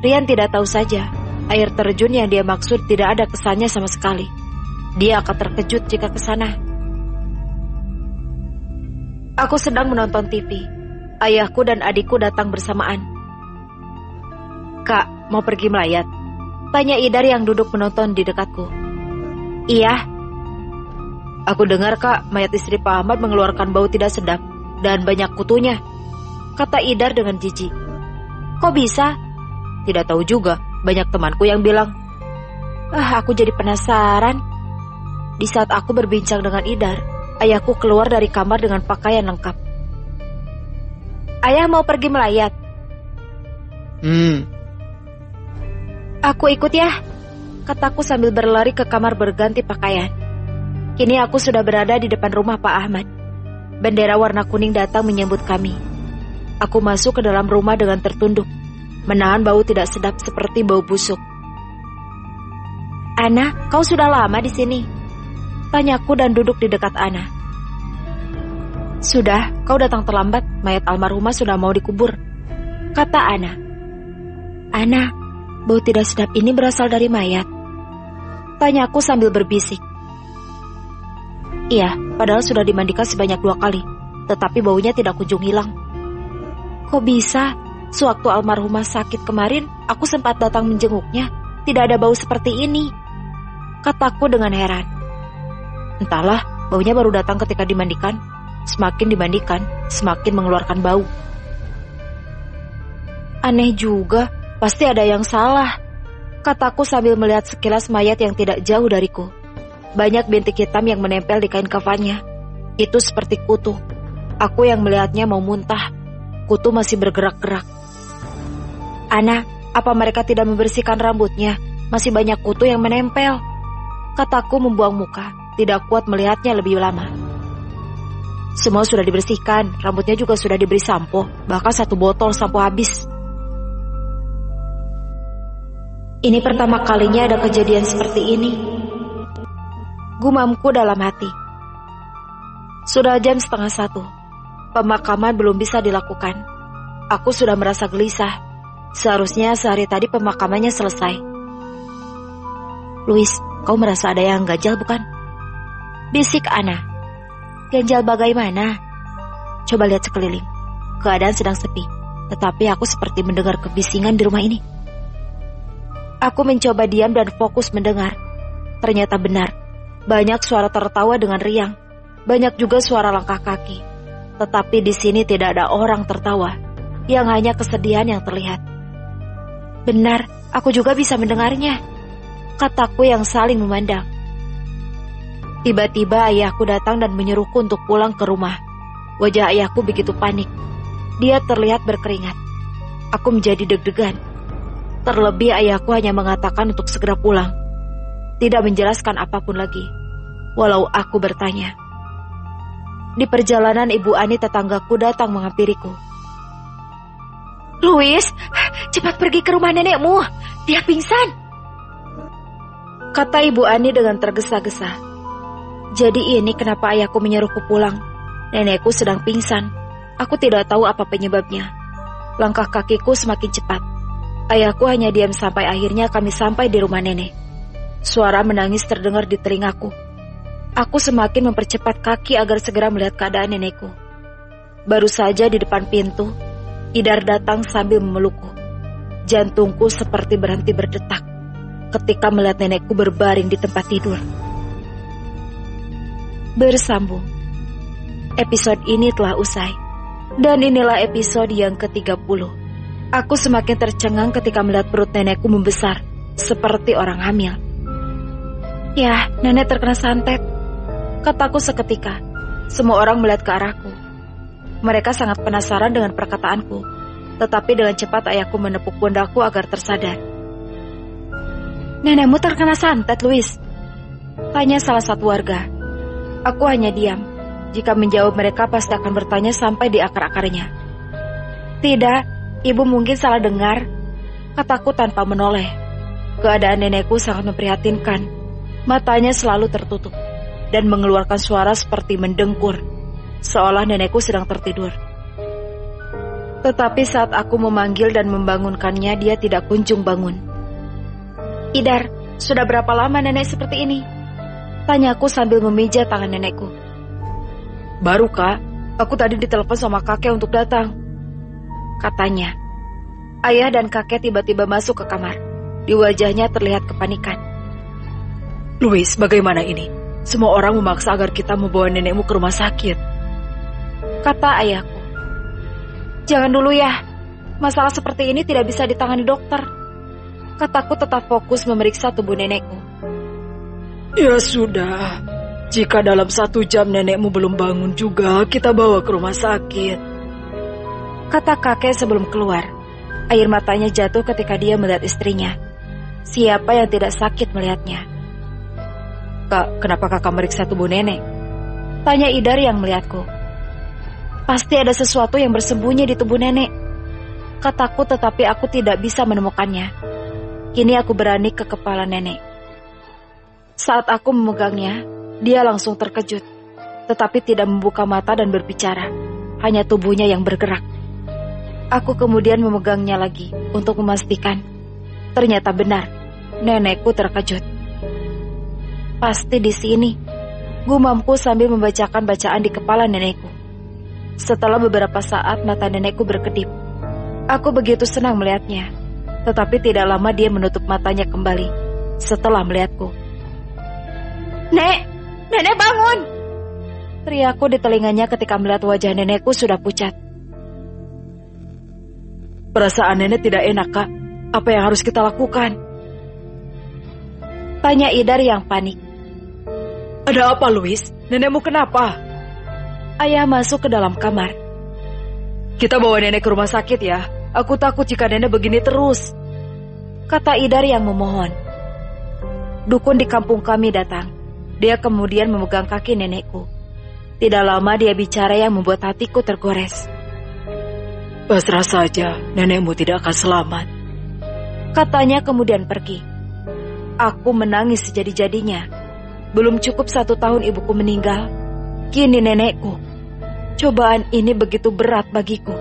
Speaker 1: Rian tidak tahu saja, air terjun yang dia maksud tidak ada kesannya sama sekali. Dia akan terkejut jika ke sana. Aku sedang menonton TV. Ayahku dan adikku datang bersamaan. Kak, mau pergi melayat? Tanya Idar yang duduk menonton di dekatku. Iya. Aku dengar, Kak, mayat istri Pak Ahmad mengeluarkan bau tidak sedap dan banyak kutunya, kata Idar dengan jijik. Kok bisa? Tidak tahu juga, banyak temanku yang bilang. Aku jadi penasaran. Di saat aku berbincang dengan Idar, ayahku keluar dari kamar dengan pakaian lengkap. Ayah mau pergi melayat? Aku ikut ya, kataku sambil berlari ke kamar berganti pakaian. Kini aku sudah berada di depan rumah Pak Ahmad. Bendera warna kuning datang menyambut kami. Aku masuk ke dalam rumah dengan tertunduk, menahan bau tidak sedap seperti bau busuk. Ana, kau sudah lama di sini? Tanyaku dan duduk di dekat Ana. Sudah, kau datang terlambat, mayat almarhumah sudah mau dikubur, kata Ana. Ana, bau tidak sedap ini berasal dari mayat? Tanyaku sambil berbisik. Iya, padahal sudah dimandikan sebanyak 2 kali, tetapi baunya tidak kunjung hilang. Kok bisa? Sewaktu almarhumah sakit kemarin, aku sempat datang menjenguknya. Tidak ada bau seperti ini, kataku dengan heran. Entahlah, baunya baru datang ketika dimandikan. Semakin dimandikan, semakin mengeluarkan bau. Aneh juga, pasti ada yang salah, kataku sambil melihat sekilas mayat yang tidak jauh dariku. Banyak bintik hitam yang menempel di kain kafannya. Itu seperti kutu. Aku yang melihatnya mau muntah. Kutu masih bergerak-gerak. Ana, apa mereka tidak membersihkan rambutnya? Masih banyak kutu yang menempel, kataku membuang muka. Tidak kuat melihatnya lebih lama. Semua sudah dibersihkan, rambutnya juga sudah diberi sampo, bahkan 1 botol sampo habis. Ini pertama kalinya ada kejadian seperti ini, gumamku dalam hati. Sudah jam 12:30, pemakaman belum bisa dilakukan. Aku sudah merasa gelisah. Seharusnya sehari tadi pemakamannya selesai. Louis, kau merasa ada yang ganjal bukan? Bisik Ana. Ganjal bagaimana? Coba lihat sekeliling. Keadaan sedang sepi, tetapi aku seperti mendengar kebisingan di rumah ini. Aku mencoba diam dan fokus mendengar. Ternyata benar, banyak suara tertawa dengan riang, banyak juga suara langkah kaki. Tetapi di sini tidak ada orang tertawa, yang hanya kesedihan yang terlihat. Benar, aku juga bisa mendengarnya, kataku yang saling memandang. Tiba-tiba ayahku datang dan menyuruhku untuk pulang ke rumah. Wajah ayahku begitu panik. Dia terlihat berkeringat. Aku menjadi deg-degan. Terlebih ayahku hanya mengatakan untuk segera pulang. Tidak menjelaskan apapun lagi. Walau aku bertanya. Di perjalanan Ibu Ani tetanggaku datang menghampiriku. "Louis, cepat pergi ke rumah nenekmu. Dia pingsan," kata Ibu Ani dengan tergesa-gesa. Jadi ini kenapa ayahku menyuruhku pulang. Nenekku sedang pingsan. Aku tidak tahu apa penyebabnya. Langkah kakiku semakin cepat. Ayahku hanya diam sampai akhirnya kami sampai di rumah nenek. Suara menangis terdengar di telingaku. Aku semakin mempercepat kaki agar segera melihat keadaan nenekku. Baru saja di depan pintu, Idar datang sambil memelukku. Jantungku seperti berhenti berdetak ketika melihat nenekku berbaring di tempat tidur. Bersambung. Episode ini telah usai. Dan inilah episode yang ke-30. Aku semakin tercengang ketika melihat perut nenekku membesar, seperti orang hamil. "Ya, nenek terkena santet," kataku seketika. Semua orang melihat ke arahku. Mereka sangat penasaran dengan perkataanku, tetapi dengan cepat ayahku menepuk pundakku agar tersadar. "Nenekmu terkena santet, Louis?" tanya salah satu warga. Aku hanya diam. Jika menjawab mereka pasti akan bertanya sampai di akar-akarnya. "Tidak, ibu mungkin salah dengar," kataku tanpa menoleh. Keadaan nenekku sangat memprihatinkan. Matanya selalu tertutup dan mengeluarkan suara seperti mendengkur, seolah nenekku sedang tertidur. Tetapi saat aku memanggil dan membangunkannya, dia tidak kunjung bangun. "Idar, sudah berapa lama nenek seperti ini?" tanyaku sambil memijat tangan nenekku. "Baru, Kak. Aku tadi ditelepon sama kakek untuk datang," katanya. Ayah dan kakek tiba-tiba masuk ke kamar. Di wajahnya terlihat kepanikan. "Louis, bagaimana ini? Semua orang memaksa agar kita membawa nenekmu ke rumah sakit," kata ayahku. "Jangan dulu ya. Masalah seperti ini tidak bisa ditangani dokter," kataku tetap fokus memeriksa tubuh nenekku. "Ya sudah. Jika dalam 1 jam nenekmu belum bangun juga, kita bawa ke rumah sakit," kata kakek sebelum keluar. Air matanya jatuh ketika dia melihat istrinya. Siapa yang tidak sakit melihatnya? "Kak, kenapa kakak meriksa tubuh nenek?" tanya Idar yang melihatku. "Pasti ada sesuatu yang bersembunyi di tubuh nenek," kataku, tetapi aku tidak bisa menemukannya. Kini aku berani ke kepala nenek. Saat aku memegangnya, dia langsung terkejut, tetapi tidak membuka mata dan berbicara. Hanya tubuhnya yang bergerak. Aku kemudian memegangnya lagi untuk memastikan. Ternyata benar, nenekku terkejut. "Pasti di sini," gumamku sambil membacakan bacaan di kepala nenekku. Setelah beberapa saat mata nenekku berkedip. Aku begitu senang melihatnya, tetapi tidak lama dia menutup matanya kembali setelah melihatku. Nenek bangun!" teriakku di telinganya ketika melihat wajah nenekku sudah pucat. "Perasaan nenek tidak enak, Kak. Apa yang harus kita lakukan?" tanya Idar yang panik. "Ada apa, Louis? Nenekmu kenapa?" Ayah masuk ke dalam kamar. "Kita bawa nenek ke rumah sakit ya. Aku takut jika nenek begini terus," kata Idar yang memohon. Dukun di kampung kami datang. Dia kemudian memegang kaki nenekku. Tidak lama dia bicara yang membuat hatiku tergores. "Pasrah saja, nenekmu tidak akan selamat," katanya kemudian pergi. Aku menangis sejadi-jadinya. Belum cukup 1 tahun ibuku meninggal, kini nenekku. Cobaan ini begitu berat bagiku.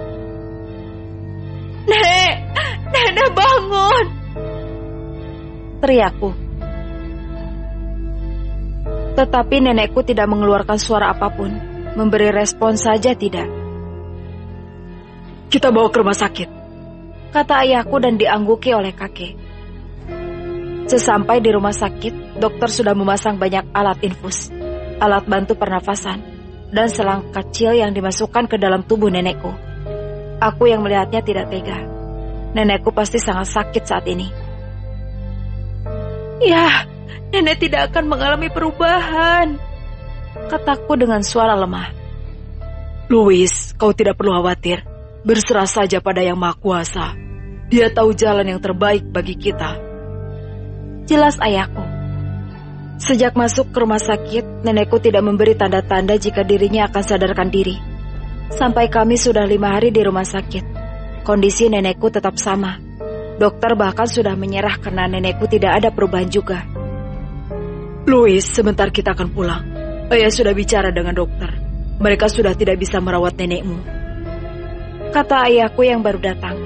Speaker 1: Nenek bangun!" teriakku. Tetapi nenekku tidak mengeluarkan suara apapun, memberi respon saja tidak. "Kita bawa ke rumah sakit," kata ayahku dan diangguki oleh kakek. Sesampai di rumah sakit, dokter sudah memasang banyak alat infus, alat bantu pernafasan, dan selang kecil yang dimasukkan ke dalam tubuh nenekku. Aku yang melihatnya tidak tega. Nenekku pasti sangat sakit saat ini. Ya, nenek tidak akan mengalami perubahan, kataku dengan suara lemah. Louis, kau tidak perlu khawatir. Berserah saja pada Yang Maha Kuasa. Dia tahu jalan yang terbaik bagi kita. Jelas ayahku. Sejak masuk ke rumah sakit, nenekku tidak memberi tanda-tanda jika dirinya akan sadarkan diri. Sampai kami sudah 5 hari di rumah sakit, kondisi nenekku tetap sama. Dokter bahkan sudah menyerah karena nenekku tidak ada perubahan juga. Louis, sebentar kita akan pulang. Ayah sudah bicara dengan dokter. Mereka sudah tidak bisa merawat nenekmu, kata ayahku yang baru datang.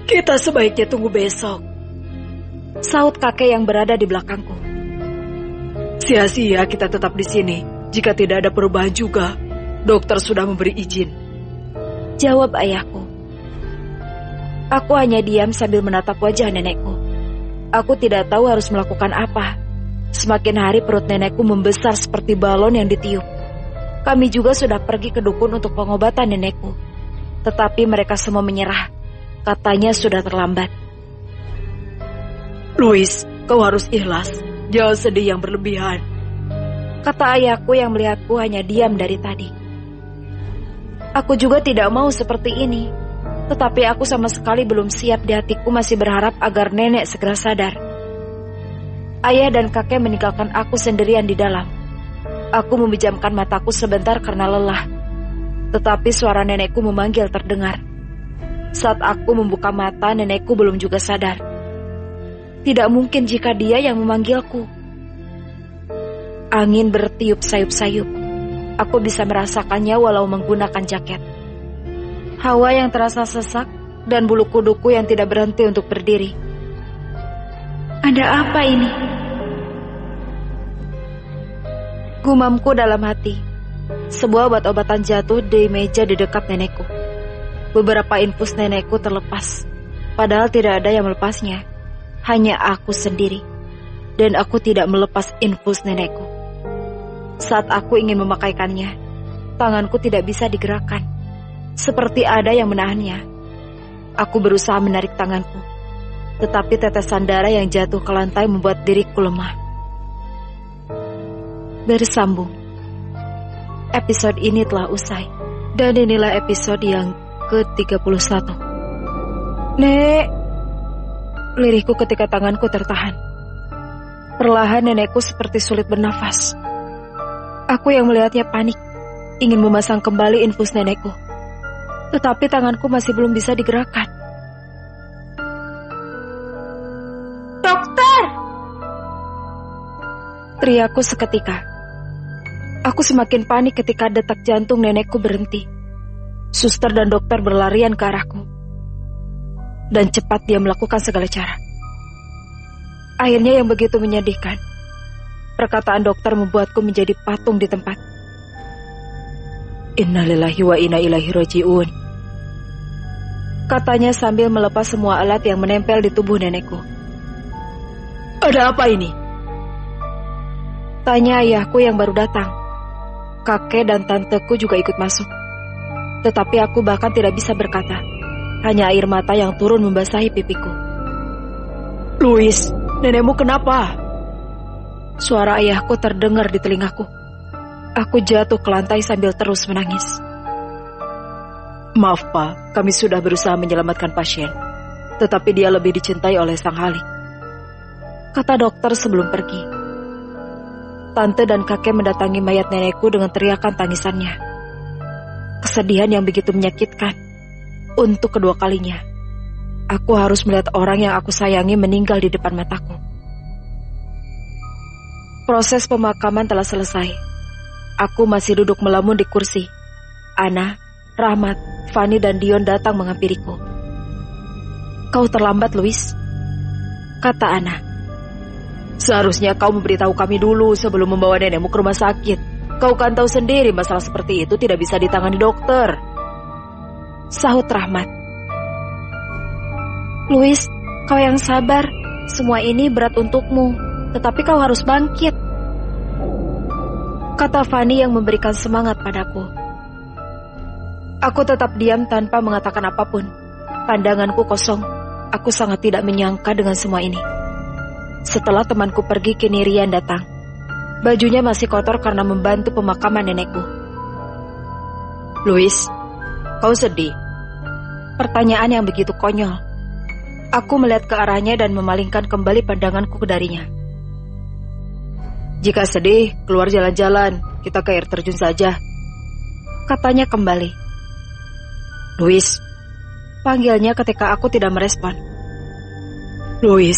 Speaker 1: Kita sebaiknya tunggu besok, saut kakek yang berada di belakangku. Sia-sia kita tetap di sini. Jika tidak ada perubahan juga, dokter sudah memberi izin, jawab ayahku. Aku hanya diam sambil menatap wajah nenekku. Aku tidak tahu harus melakukan apa. Semakin hari perut nenekku membesar seperti balon yang ditiup. Kami juga sudah pergi ke dukun untuk pengobatan nenekku. Tetapi mereka semua menyerah. Katanya sudah terlambat. Louis, kau harus ikhlas. Jangan sedih yang berlebihan, kata ayahku yang melihatku hanya diam dari tadi. Aku juga tidak mau seperti ini. Tetapi aku sama sekali belum siap. Di hatiku masih berharap agar nenek segera sadar. Ayah dan kakek meninggalkan aku sendirian di dalam. Aku memejamkan mataku sebentar karena lelah. Tetapi suara nenekku memanggil terdengar. Saat aku membuka mata, nenekku belum juga sadar. Tidak mungkin jika dia yang memanggilku. Angin bertiup sayup-sayup. Aku bisa merasakannya walau menggunakan jaket. Hawa yang terasa sesak dan bulu kuduku yang tidak berhenti untuk berdiri. Ada apa ini? Gumamku dalam hati. Sebuah obat-obatan jatuh di meja di dekat nenekku. Beberapa infus nenekku terlepas. Padahal tidak ada yang melepasnya. Hanya aku sendiri. Dan aku tidak melepas infus nenekku. Saat aku ingin memakaikannya, tanganku tidak bisa digerakkan. Seperti ada yang menahannya. Aku berusaha menarik tanganku. Tetapi tetesan darah yang jatuh ke lantai membuat diriku lemah. Bersambung. Episode ini telah usai. Dan inilah episode yang ke-31. Nek, lirihku ketika tanganku tertahan. Perlahan nenekku seperti sulit bernafas. Aku yang melihatnya panik, ingin memasang kembali infus nenekku. Tetapi tanganku masih belum bisa digerakkan. Dokter! Teriakku seketika. Aku semakin panik ketika detak jantung nenekku berhenti. Suster dan dokter berlarian ke arahku. Dan cepat dia melakukan segala cara. Akhirnya yang begitu menyedihkan. Perkataan dokter membuatku menjadi patung di tempat. Innalillahi wa inna ilaihi raji'un, katanya sambil melepas semua alat yang menempel di tubuh nenekku. Ada apa ini? Tanya ayahku yang baru datang. Kakek dan tanteku juga ikut masuk. Tetapi aku bahkan tidak bisa berkata. Hanya air mata yang turun membasahi pipiku. Louis, nenekmu kenapa? Suara ayahku terdengar di telingaku. Aku jatuh ke lantai sambil terus menangis. Maaf Pak, kami sudah berusaha menyelamatkan pasien. Tetapi dia lebih dicintai oleh Sang Halik, kata dokter sebelum pergi. Tante dan kakek mendatangi mayat nenekku dengan teriakan tangisannya. Kesedihan yang begitu menyakitkan. Untuk kedua kalinya, aku harus melihat orang yang aku sayangi meninggal di depan mataku. Proses pemakaman telah selesai. Aku masih duduk melamun di kursi. Ana, Rahmat, Fani dan Dion datang menghampiriku. Kau terlambat, Louis, kata Ana. Seharusnya kau memberitahu kami dulu sebelum membawa nenekmu ke rumah sakit. Kau kan tahu sendiri masalah seperti itu tidak bisa ditangani dokter, sahut Rahmat. Louis, kau yang sabar. Semua ini berat untukmu, tetapi kau harus bangkit, kata Fani yang memberikan semangat padaku. Aku tetap diam tanpa mengatakan apapun. Pandanganku kosong. Aku sangat tidak menyangka dengan semua ini. Setelah temanku pergi, kini Rian datang. Bajunya masih kotor karena membantu pemakaman nenekku. Louis, kau sedih? Pertanyaan yang begitu konyol. Aku melihat ke arahnya dan memalingkan kembali pandanganku darinya. Jika sedih, keluar jalan-jalan. Kita ke air terjun saja, katanya kembali. Louis, panggilnya ketika aku tidak merespon. Louis,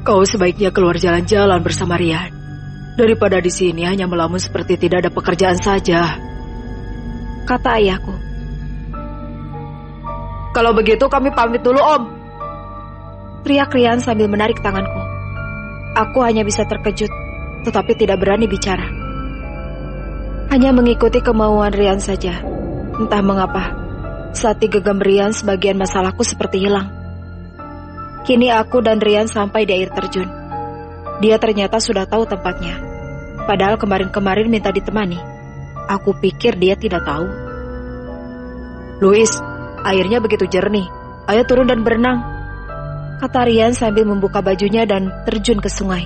Speaker 1: kau sebaiknya keluar jalan-jalan bersama Rian. Daripada di sini hanya melamun seperti tidak ada pekerjaan saja, kata ayahku. Kalau begitu kami pamit dulu, Om, teriak Rian sambil menarik tanganku. Aku hanya bisa terkejut, tetapi tidak berani bicara. Hanya mengikuti kemauan Rian saja. Entah mengapa, saat digenggam Rian, sebagian masalahku seperti hilang. Kini aku dan Rian sampai di air terjun. Dia ternyata sudah tahu tempatnya. Padahal kemarin-kemarin minta ditemani. Aku pikir dia tidak tahu. Louis, airnya begitu jernih. Ayo turun dan berenang, kata Rian sambil membuka bajunya dan terjun ke sungai.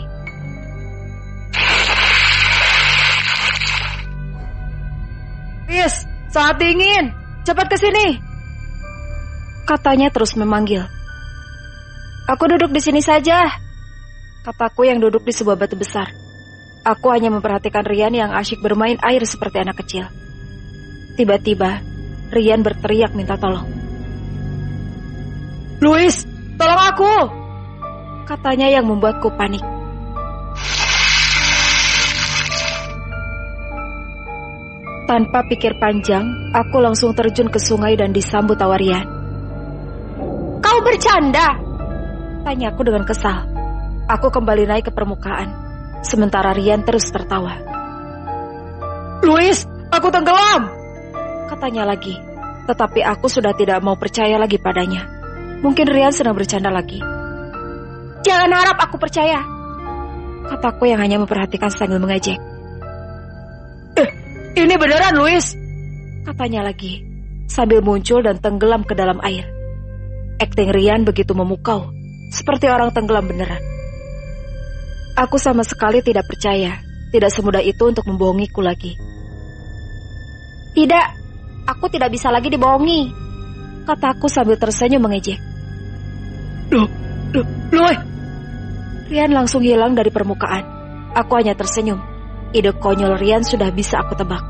Speaker 1: Louis, sangat dingin. Cepat ke sini, katanya terus memanggil. Aku duduk di sini saja, kataku yang duduk di sebuah batu besar. Aku hanya memperhatikan Rian yang asyik bermain air seperti anak kecil. Tiba-tiba, Rian berteriak minta tolong. Louis, tolong aku, katanya yang membuatku panik. Tanpa pikir panjang, aku langsung terjun ke sungai dan disambut tawa Rian. Kau bercanda? Tanyaku dengan kesal. Aku kembali naik ke permukaan, sementara Rian terus tertawa. Louis, aku tenggelam, katanya lagi. Tetapi aku sudah tidak mau percaya lagi padanya. Mungkin Rian sedang bercanda lagi. Jangan harap aku percaya, kataku yang hanya memperhatikan sambil mengejek. Ini beneran, Louis, katanya lagi, sambil muncul dan tenggelam ke dalam air. Akting Rian begitu memukau, seperti orang tenggelam beneran. Aku sama sekali tidak percaya, tidak semudah itu untuk membohongiku lagi. Tidak, aku tidak bisa lagi dibohongi, kataku sambil tersenyum mengejek. Louis. Rian langsung hilang dari permukaan. Aku hanya tersenyum. Ide konyol Rian sudah bisa aku tebak.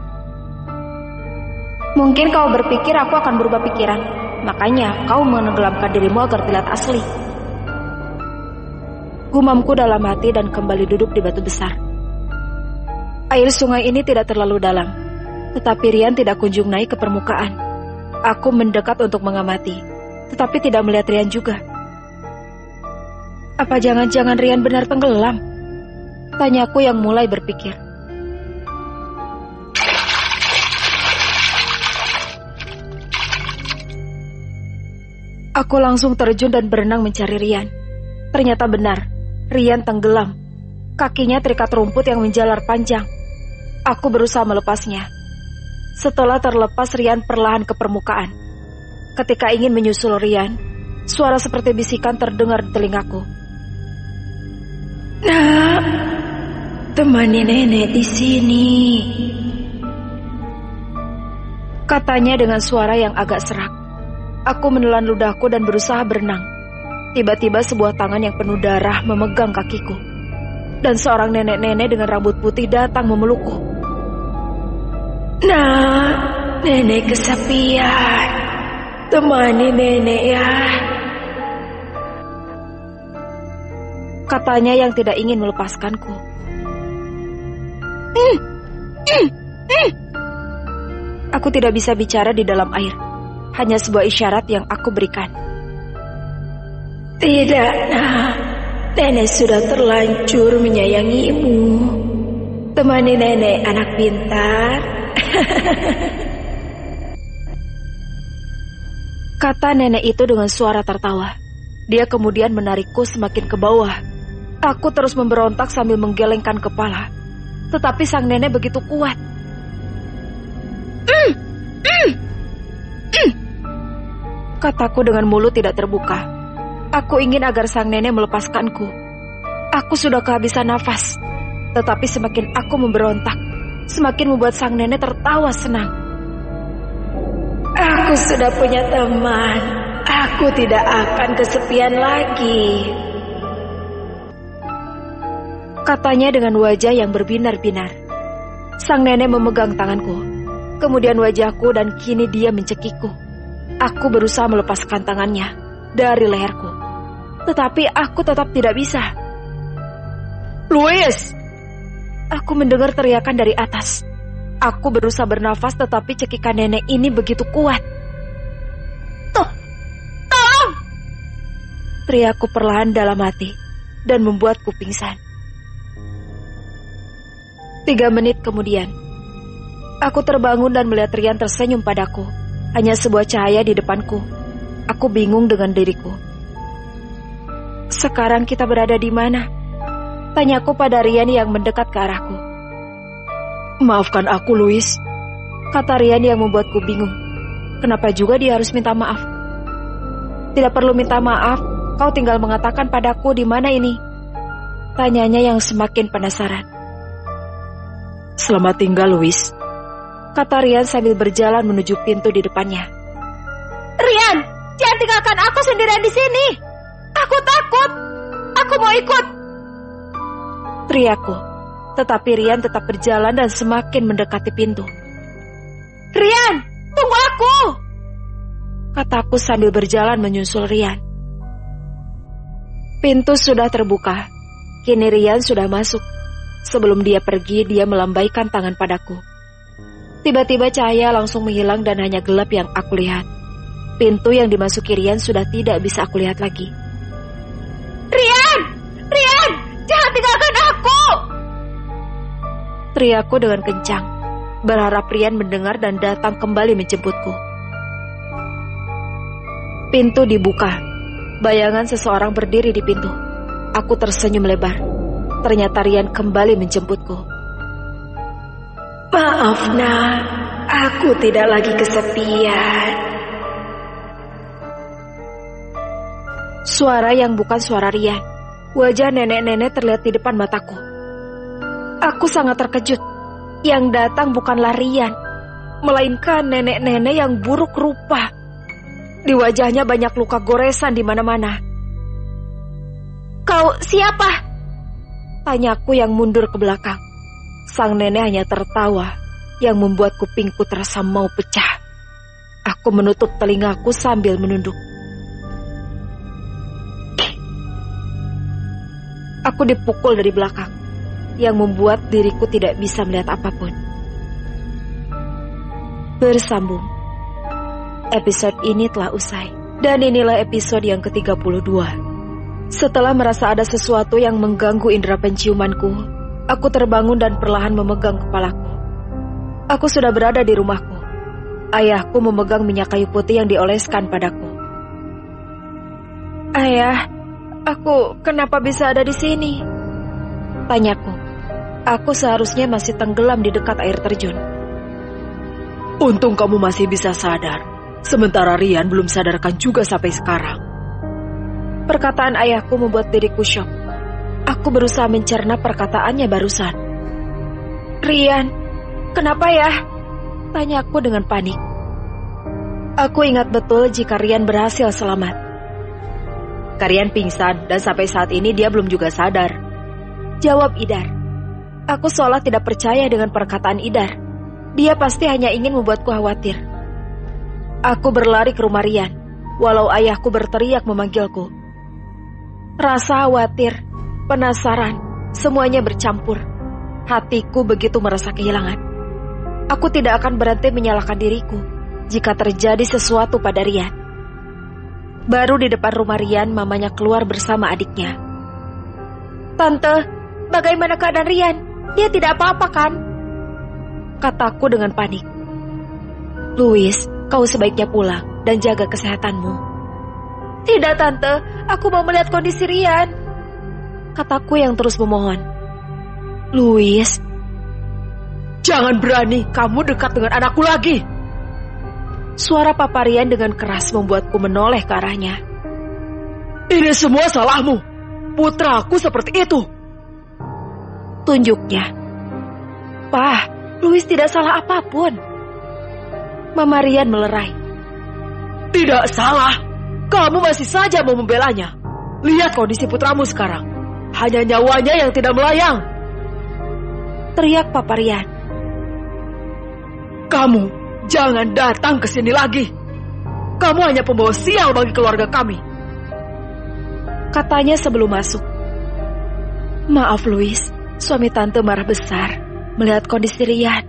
Speaker 1: Mungkin kau berpikir aku akan berubah pikiran, makanya kau menenggelamkan dirimu agar terlihat asli. Gumamku dalam hati dan kembali duduk di batu besar. Air sungai ini tidak terlalu dalam, tetapi Rian tidak kunjung naik ke permukaan. Aku mendekat untuk mengamati, tetapi tidak melihat Rian juga. Apa jangan-jangan Rian benar tenggelam? Tanyaku yang mulai berpikir. Aku langsung terjun dan berenang mencari Rian. Ternyata benar, Rian tenggelam. Kakinya terikat rumput yang menjalar panjang. Aku berusaha melepasnya. Setelah terlepas, Rian perlahan ke permukaan. Ketika ingin menyusul Rian, suara seperti bisikan terdengar di telingaku. Nak, temani nenek di sini, katanya dengan suara yang agak serak. Aku menelan ludahku dan berusaha berenang. Tiba-tiba sebuah tangan yang penuh darah memegang kakiku. Dan seorang nenek-nenek dengan rambut putih datang memelukku. Nah, nenek kesepian. Temani nenek ya, katanya yang tidak ingin melepaskanku. Aku tidak bisa bicara di dalam air. Hanya sebuah isyarat yang aku berikan. Tidak, nak. Nenek sudah terlanjur menyayangimu. Temani nenek, anak pintar. Kata nenek itu dengan suara tertawa. Dia kemudian menarikku semakin ke bawah. Aku terus memberontak sambil menggelengkan kepala. Tetapi sang nenek begitu kuat. Kataku dengan mulut tidak terbuka. Aku ingin agar sang nenek melepaskanku. Aku sudah kehabisan nafas. Tetapi semakin aku memberontak, semakin membuat sang nenek tertawa senang. Aku sudah punya teman. Aku tidak akan kesepian lagi, katanya dengan wajah yang berbinar-binar. Sang nenek memegang tanganku, kemudian wajahku, dan kini dia mencekikku. Aku berusaha melepaskan tangannya dari leherku, tetapi aku tetap tidak bisa. Louis! Aku mendengar teriakan dari atas. Aku berusaha bernafas, tetapi cekikan nenek ini begitu kuat. Tolong! Teriakku perlahan dalam hati dan membuatku pingsan. 3 menit kemudian, aku terbangun dan melihat Rian tersenyum padaku. Hanya sebuah cahaya di depanku. Aku bingung dengan diriku. Sekarang kita berada di mana? Tanyaku pada Rian yang mendekat ke arahku. Maafkan aku, Louis, kata Rian yang membuatku bingung. Kenapa juga dia harus minta maaf? Tidak perlu minta maaf, kau tinggal mengatakan padaku di mana ini. Tanyanya yang semakin penasaran. Selamat tinggal, Louis, kata Rian sambil berjalan menuju pintu di depannya. Rian, jangan tinggalkan aku sendirian di sini. Aku takut. Aku mau ikut, teriakku. Tetapi Rian tetap berjalan dan semakin mendekati pintu. Rian, tunggu aku, kataku sambil berjalan menyusul Rian. Pintu sudah terbuka. Kini Rian sudah masuk. Sebelum dia pergi, dia melambaikan tangan padaku. Tiba-tiba cahaya langsung menghilang dan hanya gelap yang aku lihat. Pintu yang dimasuki Rian sudah tidak bisa aku lihat lagi. Rian! Rian! Jangan tinggalkan aku! Teriakku dengan kencang, berharap Rian mendengar dan datang kembali menjemputku. Pintu dibuka. Bayangan seseorang berdiri di pintu. Aku tersenyum lebar. Ternyata Rian kembali menjemputku. Maaf, Nak. Aku tidak lagi kesepian. Suara yang bukan suara Rian. Wajah nenek-nenek terlihat di depan mataku. Aku sangat terkejut. Yang datang bukanlah Rian, melainkan nenek-nenek yang buruk rupa. Di wajahnya banyak luka goresan di mana-mana. Kau siapa? Tanyaku yang mundur ke belakang. Sang nenek hanya tertawa, yang membuat kupingku terasa mau pecah. Aku menutup telingaku sambil menunduk. Aku dipukul dari belakang, yang membuat diriku tidak bisa melihat apapun. Bersambung. Episode ini telah usai, dan inilah episode yang ke-32. Setelah merasa ada sesuatu yang mengganggu indera penciumanku, aku terbangun dan perlahan memegang kepalaku. Aku sudah berada di rumahku. Ayahku memegang minyak kayu putih yang dioleskan padaku. Ayah, aku kenapa bisa ada di sini? Tanyaku. Aku seharusnya masih tenggelam di dekat air terjun. Untung kamu masih bisa sadar. Sementara Rian belum sadarkan juga sampai sekarang. Perkataan ayahku membuat diriku syok. Aku berusaha mencerna perkataannya barusan. Rian, kenapa ya? Tanyaku dengan panik. Aku ingat betul jika Rian berhasil selamat. Rian pingsan dan sampai saat ini dia belum juga sadar, jawab Idar. Aku seolah tidak percaya dengan perkataan Idar. Dia pasti hanya ingin membuatku khawatir. Aku berlari ke rumah Rian, walau ayahku berteriak memanggilku. Rasa khawatir, penasaran, semuanya bercampur. Hatiku begitu merasa kehilangan. Aku tidak akan berhenti menyalahkan diriku jika terjadi sesuatu pada Rian. Baru di depan rumah Rian, mamanya keluar bersama adiknya. Tante, bagaimana keadaan Rian? Dia tidak apa-apa kan? Kataku dengan panik. Louis, kau sebaiknya pulang dan jaga kesehatanmu. Tidak, Tante. Aku mau melihat kondisi Rian. kataku yang terus memohon. Louis, jangan berani kamu dekat dengan anakku lagi. Suara Papa Rian dengan keras membuatku menoleh ke arahnya. Ini semua salahmu. Putraku seperti itu. Tunjuknya. Pak, Louis tidak salah apapun. Mama Rian melerai. Tidak salah. Kamu masih saja mau membelanya. Lihat kondisi putramu sekarang. Hanya nyawanya yang tidak melayang. Teriak Papa Rian. Kamu jangan datang ke sini lagi. Kamu hanya pembawa sial bagi keluarga kami. Katanya sebelum masuk. Maaf Louis, suami tante marah besar melihat kondisi Rian.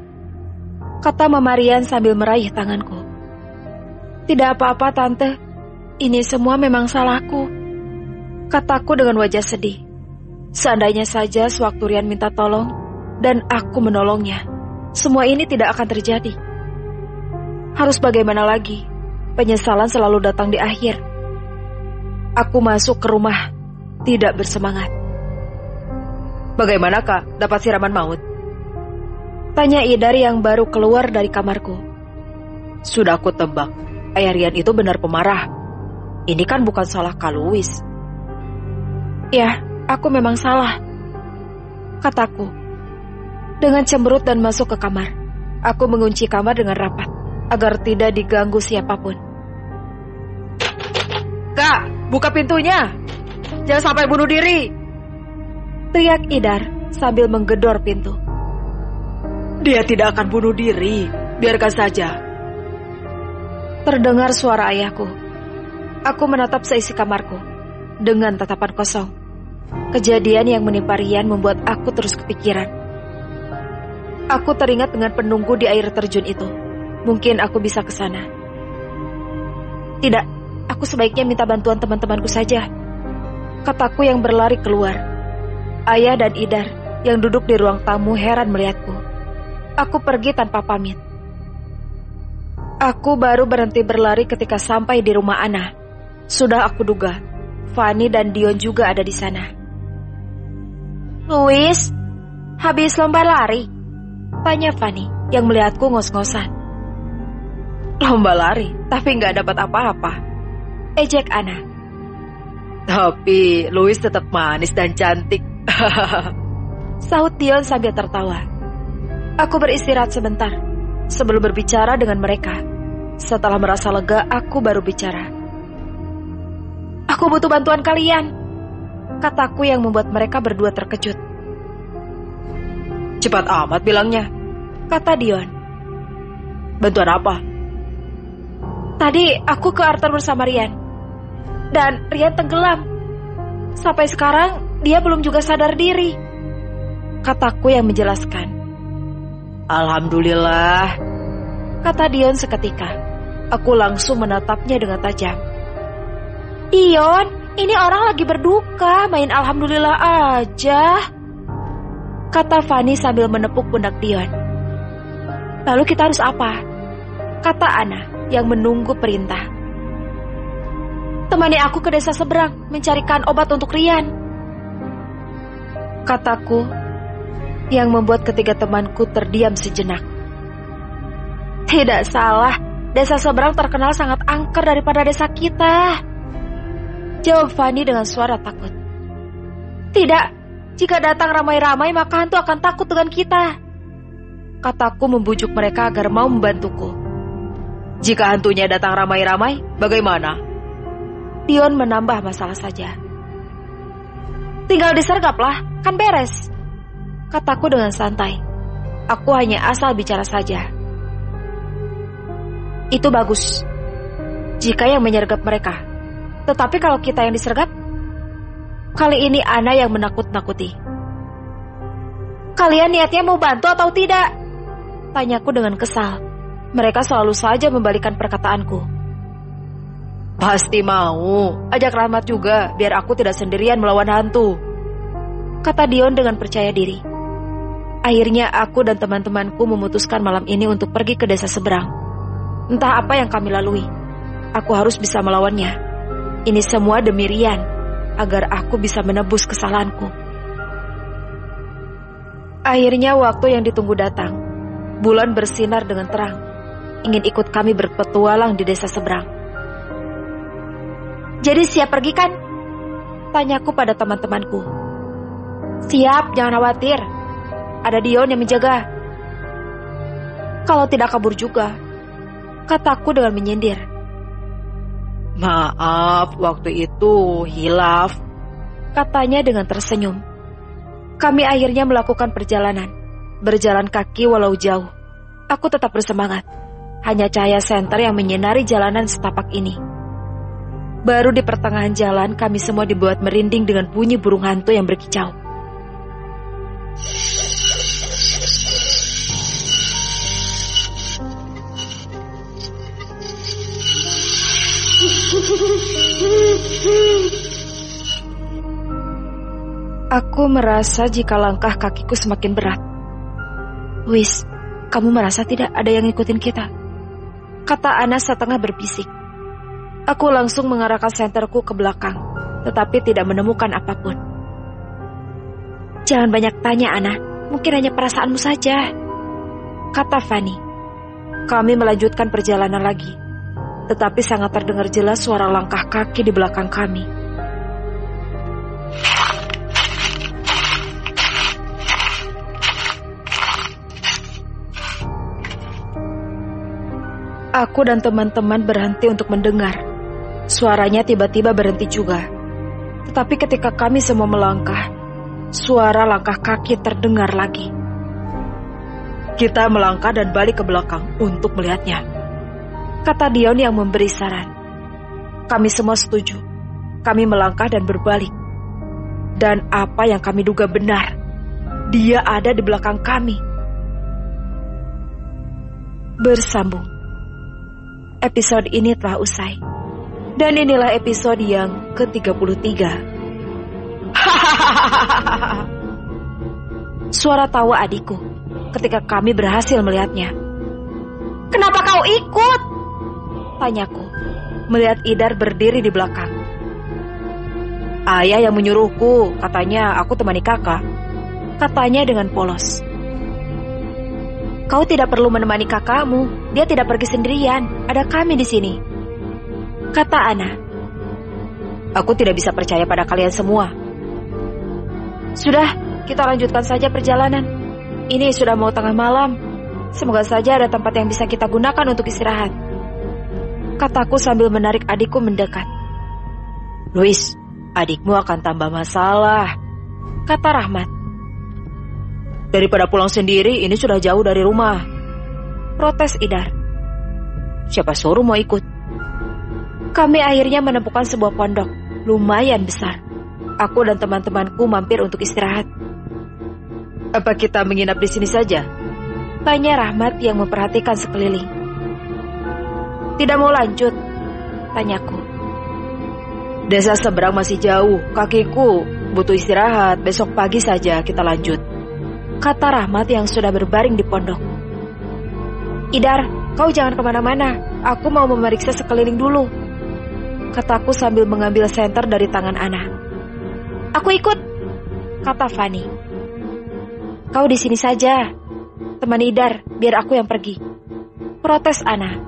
Speaker 1: Kata Mama Rian sambil meraih tanganku. Tidak apa-apa tante, ini semua memang salahku. Kataku dengan wajah sedih. Seandainya saja sewaktu Rian minta tolong dan aku menolongnya, semua ini tidak akan terjadi. Harus bagaimana lagi? Penyesalan selalu datang di akhir. Aku masuk ke rumah, tidak bersemangat. Bagaimana kak, dapat siraman maut? Tanya Idar yang baru keluar dari kamarku. Sudah aku tebak, ayah Rian itu benar pemarah. Ini kan bukan salah Kak Louis. Ya, aku memang salah, kataku. Dengan cemberut dan masuk ke kamar. Aku mengunci kamar dengan rapat, agar tidak diganggu siapapun. Kak, buka pintunya. Jangan sampai bunuh diri. Teriak Idar sambil menggedor pintu. Dia tidak akan bunuh diri. Biarkan saja. Terdengar suara ayahku. Aku menatap seisi kamarku dengan tatapan kosong. Kejadian yang menimpa Rian membuat aku terus kepikiran. Aku teringat dengan penunggu di air terjun itu. Mungkin aku bisa ke sana. Tidak, aku sebaiknya minta bantuan teman-temanku saja. Kataku yang berlari keluar. Ayah dan Idar yang duduk di ruang tamu heran melihatku. Aku pergi tanpa pamit. Aku baru berhenti berlari ketika sampai di rumah Ana. Sudah aku duga, Fanny dan Dion juga ada di sana. Louis, habis lomba lari? Tanya Fanny yang melihatku ngos-ngosan. Lomba lari, tapi nggak dapat apa-apa. Ejek Ana. Tapi Louis tetap manis dan cantik. Sahut Dion sambil tertawa. Aku beristirahat sebentar sebelum berbicara dengan mereka. Setelah merasa lega, aku baru bicara. Aku butuh bantuan kalian, kataku yang membuat mereka berdua terkejut. Cepat amat bilangnya, kata Dion. Bantuan apa? Tadi aku ke Arthur bersama Rian. Dan Rian tenggelam. Sampai sekarang dia belum juga sadar diri, kataku yang menjelaskan. Alhamdulillah, kata Dion seketika. Aku langsung menatapnya dengan tajam. Dion, ini orang lagi berduka, main alhamdulillah aja, kata Fanny sambil menepuk pundak Dion. Lalu kita harus apa? Kata Ana yang menunggu perintah. Temani aku ke desa seberang mencarikan obat untuk Rian, kataku yang membuat ketiga temanku terdiam sejenak. Tidak salah, desa seberang terkenal sangat angker daripada desa kita, jawab Fanny dengan suara takut. Tidak, jika datang ramai-ramai maka hantu akan takut dengan kita, kataku membujuk mereka agar mau membantuku. Jika hantunya datang ramai-ramai, bagaimana? Dion menambah masalah saja. Tinggal disergaplah, kan beres, kataku dengan santai. Aku hanya asal bicara saja. Itu bagus jika yang menyergap mereka. Tetapi kalau kita yang disergap? Kali ini Ana yang menakut-nakuti. Kalian niatnya mau bantu atau tidak? Tanyaku dengan kesal. Mereka selalu saja membalikan perkataanku. Pasti mau. Ajak Rahmat juga, biar aku tidak sendirian melawan hantu, kata Dion dengan percaya diri. Akhirnya aku dan teman-temanku memutuskan malam ini untuk pergi ke desa seberang. Entah apa yang kami lalui, aku harus bisa melawannya. Ini semua demi Rian. agar aku bisa menebus kesalahanku. Akhirnya waktu yang ditunggu datang. Bulan bersinar dengan terang, ingin ikut kami berpetualang di desa seberang. "Jadi siap pergi kan?" tanyaku pada teman-temanku. "Siap, jangan khawatir. Ada Dion yang menjaga." "Kalau tidak kabur juga," kataku dengan menyindir.
Speaker 3: "Maaf, waktu itu hilaf,"
Speaker 1: katanya dengan tersenyum. Kami akhirnya melakukan perjalanan. Berjalan kaki walau jauh. Aku tetap bersemangat. Hanya cahaya senter yang menyinari jalanan setapak ini. Baru di pertengahan jalan kami semua dibuat merinding dengan bunyi burung hantu yang berkicau. Aku merasa jika langkah kakiku semakin berat. "Wis, kamu merasa tidak ada yang ngikutin kita?" kata Ana setengah berbisik. Aku langsung mengarahkan senterku ke belakang, tetapi tidak menemukan apapun. "Jangan banyak tanya, Ana. Mungkin hanya perasaanmu saja," kata Fani. Kami melanjutkan perjalanan lagi, tetapi sangat terdengar jelas suara langkah kaki di belakang kami. Aku dan teman-teman berhenti untuk mendengar. Suaranya tiba-tiba berhenti juga. Tetapi ketika kami semua melangkah, suara langkah kaki terdengar lagi.
Speaker 3: "Kita melangkah dan balik ke belakang untuk melihatnya,"
Speaker 1: kata Dion yang memberi saran. Kami semua setuju. Kami melangkah dan berbalik. Dan apa yang kami duga benar, dia ada di belakang kami. Bersambung. Episode ini telah usai. Dan inilah episode yang ke-33. Suara tawa adikku ketika kami berhasil melihatnya. "Kenapa kau ikut?" tanyaku, melihat Idar berdiri di belakang.
Speaker 3: "Ayah yang menyuruhku, katanya aku temani kakak,"
Speaker 1: katanya dengan polos. "Kau tidak perlu menemani kakakmu. Dia tidak pergi sendirian. Ada kami di sini," kata Ana.
Speaker 3: "Aku tidak bisa percaya pada kalian semua."
Speaker 1: "Sudah, kita lanjutkan saja perjalanan. Ini sudah mau tengah malam. Semoga saja ada tempat yang bisa kita gunakan untuk istirahat," kataku sambil menarik adikku mendekat.
Speaker 3: "Luis, adikmu akan tambah masalah,"
Speaker 1: kata Rahmat.
Speaker 3: "Daripada pulang sendiri, ini sudah jauh dari rumah,"
Speaker 1: protes Idar.
Speaker 3: "Siapa suruh mau ikut?"
Speaker 1: Kami akhirnya menemukan sebuah pondok lumayan besar. Aku dan teman-temanku mampir untuk istirahat.
Speaker 3: "Apa kita menginap di sini saja?"
Speaker 1: tanya Rahmat yang memperhatikan sekeliling. "Tidak mau lanjut?" tanyaku.
Speaker 3: "Desa seberang masih jauh, kakiku butuh istirahat. Besok pagi saja kita lanjut,"
Speaker 1: kata Rahmat yang sudah berbaring di pondok. "Idar, kau jangan kemana-mana. Aku mau memeriksa sekeliling dulu," kataku sambil mengambil senter dari tangan Ana. "Aku ikut," kata Fani. "Kau di sini saja. Teman Idar, biar aku yang pergi," protes Ana.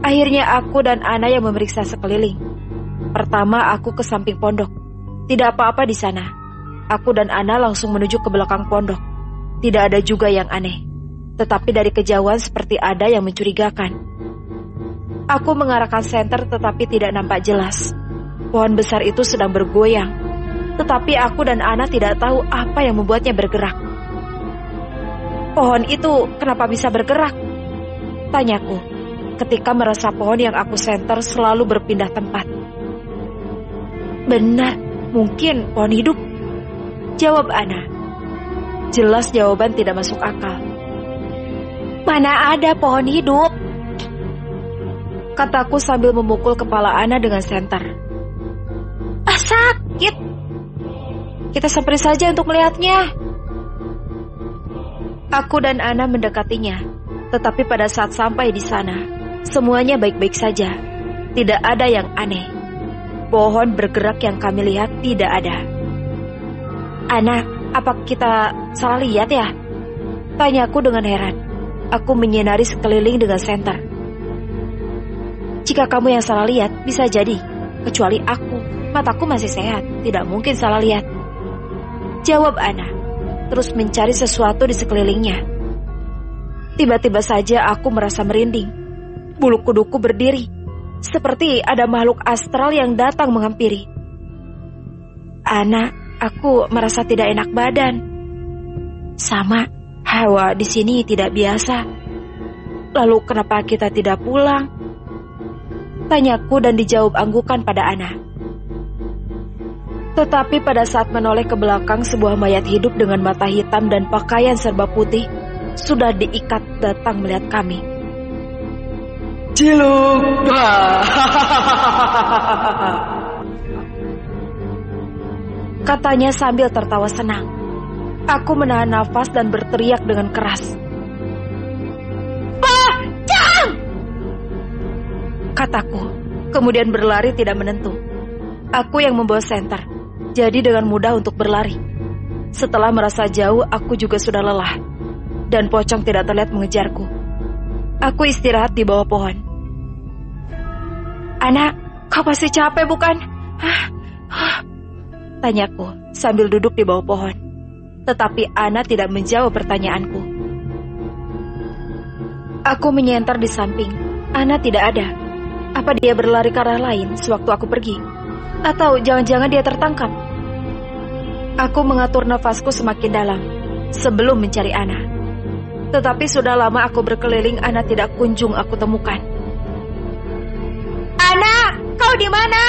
Speaker 1: Akhirnya aku dan Ana yang memeriksa sekeliling. Pertama aku ke samping pondok. Tidak apa-apa di sana. Aku dan Ana langsung menuju ke belakang pondok. Tidak ada juga yang aneh. Tetapi dari kejauhan seperti ada yang mencurigakan. Aku mengarahkan senter tetapi tidak nampak jelas. Pohon besar itu sedang bergoyang. Tetapi aku dan Ana tidak tahu apa yang membuatnya bergerak. "Pohon itu kenapa bisa bergerak?" tanyaku, ketika merasa pohon yang aku senter selalu berpindah tempat. "Benar, mungkin pohon hidup," jawab Ana. Jelas jawaban tidak masuk akal. "Mana ada pohon hidup?" kataku sambil memukul kepala Ana dengan senter. "Sakit. Kita samperin saja untuk melihatnya." Aku dan Ana mendekatinya, tetapi pada saat sampai di sana, semuanya baik-baik saja. Tidak ada yang aneh. pohon bergerak yang kami lihat tidak ada. Ana, apa kita salah lihat ya? Tanyaku dengan heran. Aku menyinari sekeliling dengan senter. Jika kamu yang salah lihat, bisa jadi. Kecuali aku, mataku masih sehat, tidak mungkin salah lihat. Jawab Ana, terus mencari sesuatu di sekelilingnya. Tiba-tiba saja aku merasa merinding. Bulu kuduku berdiri, seperti ada makhluk astral yang datang menghampiri. Ana, aku merasa tidak enak badan. Sama, hawa di sini tidak biasa. Lalu kenapa kita tidak pulang? Tanyaku dan dijawab anggukan pada Ana. Tetapi pada saat menoleh ke belakang, sebuah mayat hidup dengan mata hitam dan pakaian serba putih sudah diikat datang melihat kami.
Speaker 3: Ciluk,
Speaker 1: katanya sambil tertawa senang. Aku menahan nafas dan berteriak dengan keras. Pocong! Kataku, kemudian berlari tidak menentu. Aku yang membawa senter, jadi dengan mudah untuk berlari. Setelah merasa jauh, aku juga sudah lelah. Dan pocong tidak terlihat mengejarku. Aku istirahat di bawah pohon. Anak, kau pasti capek bukan? Tanyaku sambil duduk di bawah pohon. Tetapi Ana tidak menjawab pertanyaanku. Aku menyenter di samping. Ana tidak ada. Apa dia berlari ke arah lain sewaktu aku pergi? Atau jangan-jangan dia tertangkap? Aku mengatur nafasku semakin dalam sebelum mencari Ana. Tetapi sudah lama aku berkeliling, Ana tidak kunjung aku temukan. Ana, kau di mana?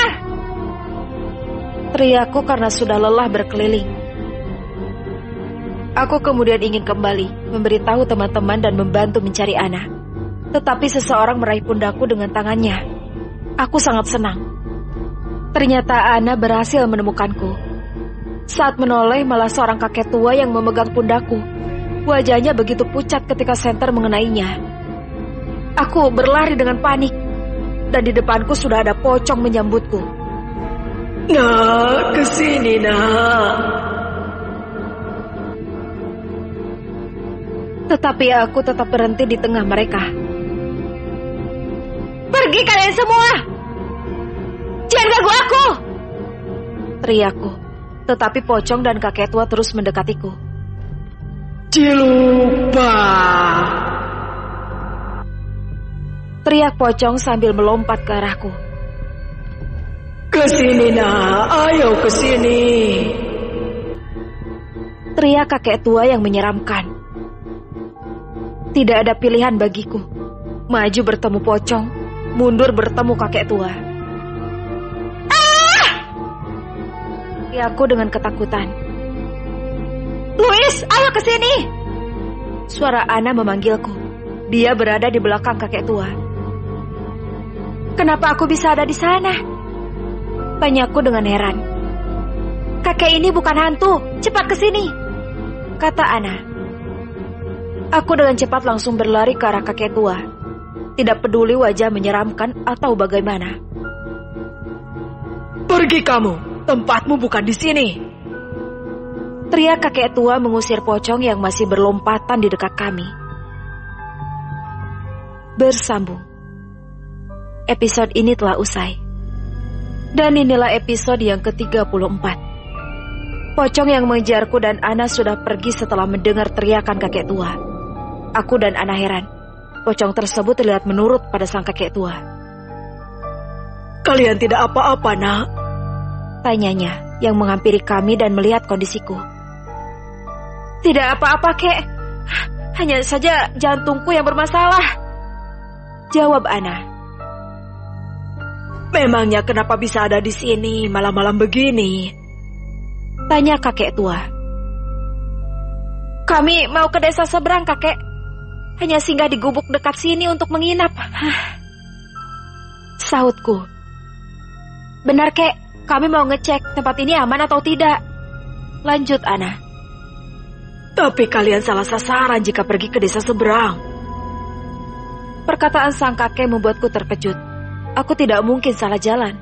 Speaker 1: Teriakku karena sudah lelah berkeliling. Aku kemudian ingin kembali, memberitahu teman-teman dan membantu mencari Ana. Tetapi seseorang meraih pundakku dengan tangannya. Aku sangat senang. Ternyata Ana berhasil menemukanku. Saat menoleh, malah seorang kakek tua yang memegang pundakku. Wajahnya begitu pucat ketika senter mengenainya. Aku berlari dengan panik. Dan di depanku sudah ada pocong menyambutku.
Speaker 3: Nak, kesini nak.
Speaker 1: Tetapi aku tetap berhenti di tengah mereka. Pergi kalian semua! Jangan ganggu aku! Teriakku. Tetapi pocong dan kakek tua terus mendekatiku.
Speaker 3: Cilupa!
Speaker 1: Teriak pocong sambil melompat ke arahku.
Speaker 3: Kesini nak, ayo kesini.
Speaker 1: Teriak kakek tua yang menyeramkan. Tidak ada pilihan bagiku. Maju bertemu pocong, mundur bertemu kakek tua. Teriakku dengan ketakutan. Louis, ayo kesini! Suara Ana memanggilku. Dia berada di belakang kakek tua. Kenapa aku bisa ada di sana? Tanyaku dengan heran. Kakek ini bukan hantu, cepat kesini, kata Ana. Aku dengan cepat langsung berlari ke arah kakek tua. Tidak peduli wajah menyeramkan atau bagaimana.
Speaker 3: Pergi kamu, tempatmu bukan di sini.
Speaker 1: Teriak kakek tua mengusir pocong yang masih berlompatan di dekat kami. Bersambung. Episode ini telah usai. Dan inilah episode yang ke-34. Pocong yang mengejarku dan Ana sudah pergi setelah mendengar teriakan kakek tua. Aku dan Ana heran. Pocong tersebut terlihat menurut pada sang kakek tua.
Speaker 3: Kalian tidak apa-apa, nak?
Speaker 1: Tanyanya yang menghampiri kami dan melihat kondisiku. Tidak apa-apa, kek. Hanya saja jantungku yang bermasalah. Jawab Ana.
Speaker 3: Memangnya kenapa bisa ada di sini malam-malam begini?
Speaker 1: Tanya kakek tua. Kami mau ke desa seberang, kakek. Hanya singgah di gubuk dekat sini untuk menginap. Sahutku. Benar, kek. Kami mau ngecek tempat ini aman atau tidak. Lanjut Ana.
Speaker 3: Tapi kalian salah sasaran jika pergi ke desa seberang.
Speaker 1: Perkataan sang kakek membuatku terkejut. Aku tidak mungkin salah jalan.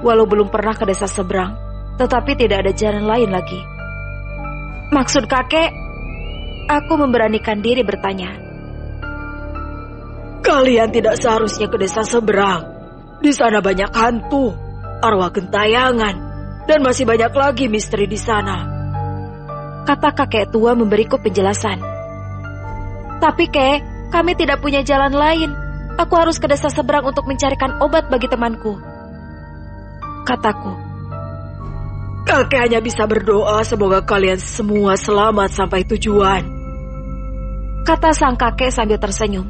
Speaker 3: walau belum pernah ke desa seberang, tetapi tidak ada jalan lain lagi.
Speaker 1: Maksud kakek? Aku memberanikan diri bertanya.
Speaker 3: Kalian tidak seharusnya ke desa seberang. Di sana banyak hantu, arwah gentayangan, dan masih banyak lagi misteri di sana,
Speaker 1: kata kakek tua memberiku penjelasan. Tapi kek, kami tidak punya jalan lain. Aku harus ke desa seberang untuk mencarikan obat bagi temanku, kataku.
Speaker 3: Kakek hanya bisa berdoa semoga kalian semua selamat sampai tujuan,
Speaker 1: kata sang kakek sambil tersenyum.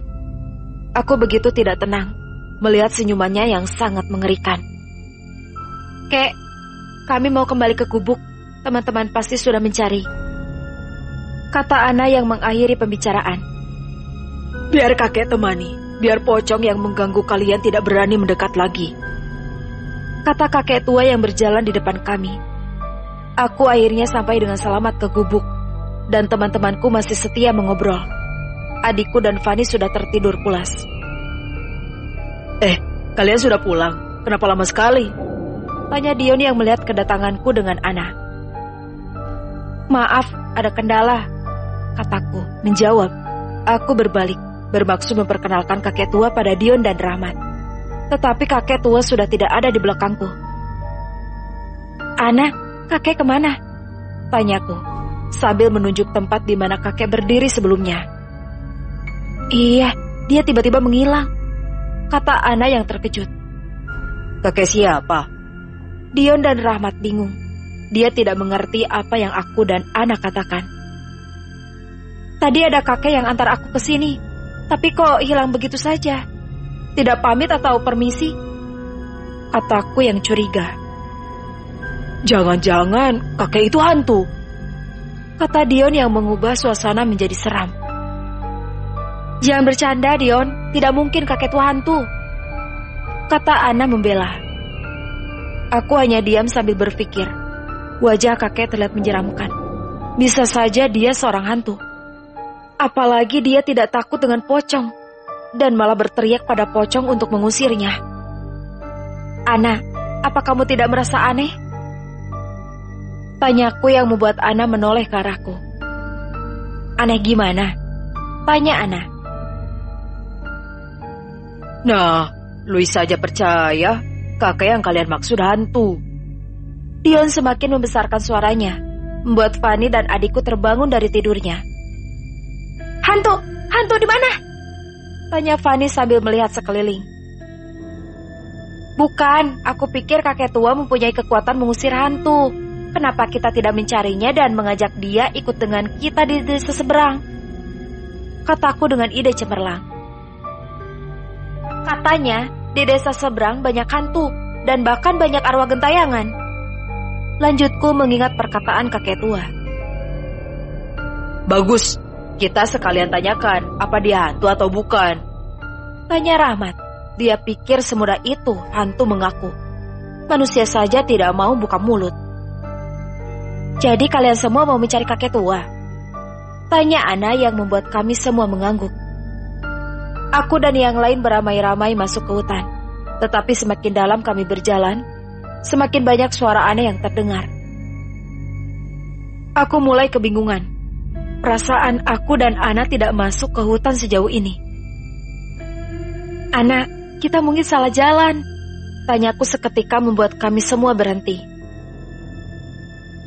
Speaker 1: Aku begitu tidak tenang melihat senyumannya yang sangat mengerikan. Kek, kami mau kembali ke gubuk. Teman-teman pasti sudah mencari, kata Ana yang mengakhiri pembicaraan.
Speaker 3: Biar kakek temani, biar pocong yang mengganggu kalian tidak berani mendekat lagi,
Speaker 1: kata kakek tua yang berjalan di depan kami. Aku akhirnya sampai dengan selamat ke gubuk, dan teman-temanku masih setia mengobrol. Adikku dan Fani sudah tertidur pulas.
Speaker 3: Kalian sudah pulang? Kenapa lama sekali?
Speaker 1: Tanya Dion yang melihat kedatanganku dengan Ana. Maaf, ada kendala, kataku menjawab. Aku berbalik, bermaksud memperkenalkan kakek tua pada Dion dan Rahmat. Tetapi kakek tua sudah tidak ada di belakangku. Ana, kakek kemana? Tanyaku, sambil menunjuk tempat di mana kakek berdiri sebelumnya. Iya, dia tiba-tiba menghilang, kata Ana yang terkejut.
Speaker 3: Kakek siapa?
Speaker 1: Dion dan Rahmat bingung. Dia tidak mengerti apa yang aku dan Ana katakan. Tadi ada kakek yang antar aku ke sini, tapi kok hilang begitu saja? Tidak pamit atau permisi? Kataku yang curiga.
Speaker 3: Jangan-jangan kakek itu hantu,
Speaker 1: kata Dion yang mengubah suasana menjadi seram. Jangan bercanda, Dion. Tidak mungkin kakek itu hantu, kata Ana membela. Aku hanya diam sambil berpikir. Wajah kakek terlihat menyeramkan. Bisa saja dia seorang hantu. Apalagi dia tidak takut dengan pocong, dan malah berteriak pada pocong untuk mengusirnya. Ana, apa kamu tidak merasa aneh? Tanyaku yang membuat Ana menoleh ke arahku. Aneh gimana? Tanya Ana.
Speaker 3: Nah, Louis saja percaya kakek yang kalian maksud hantu.
Speaker 1: Dion semakin membesarkan suaranya, membuat Fani dan adikku terbangun dari tidurnya. Hantu? Hantu di mana? Tanya Fani sambil melihat sekeliling. Bukan, aku pikir kakek tua mempunyai kekuatan mengusir hantu. Kenapa kita tidak mencarinya dan mengajak dia ikut dengan kita di desa seberang? Kataku dengan ide cemerlang. Katanya, di desa seberang banyak hantu dan bahkan banyak arwah gentayangan. Lanjutku mengingat perkataan kakek tua.
Speaker 3: Bagus, kita sekalian tanyakan apa dia hantu atau bukan.
Speaker 1: Tanya Rahmat. Dia pikir semudah itu hantu mengaku. Manusia saja tidak mau buka mulut. Jadi kalian semua mau mencari kakek tua? Tanya Ana yang membuat kami semua mengangguk. Aku dan yang lain beramai-ramai masuk ke hutan. Tetapi semakin dalam kami berjalan, semakin banyak suara aneh yang terdengar. Aku mulai kebingungan. Perasaan aku dan Ana tidak masuk ke hutan sejauh ini. Ana, kita mungkin salah jalan. Tanyaku seketika membuat kami semua berhenti.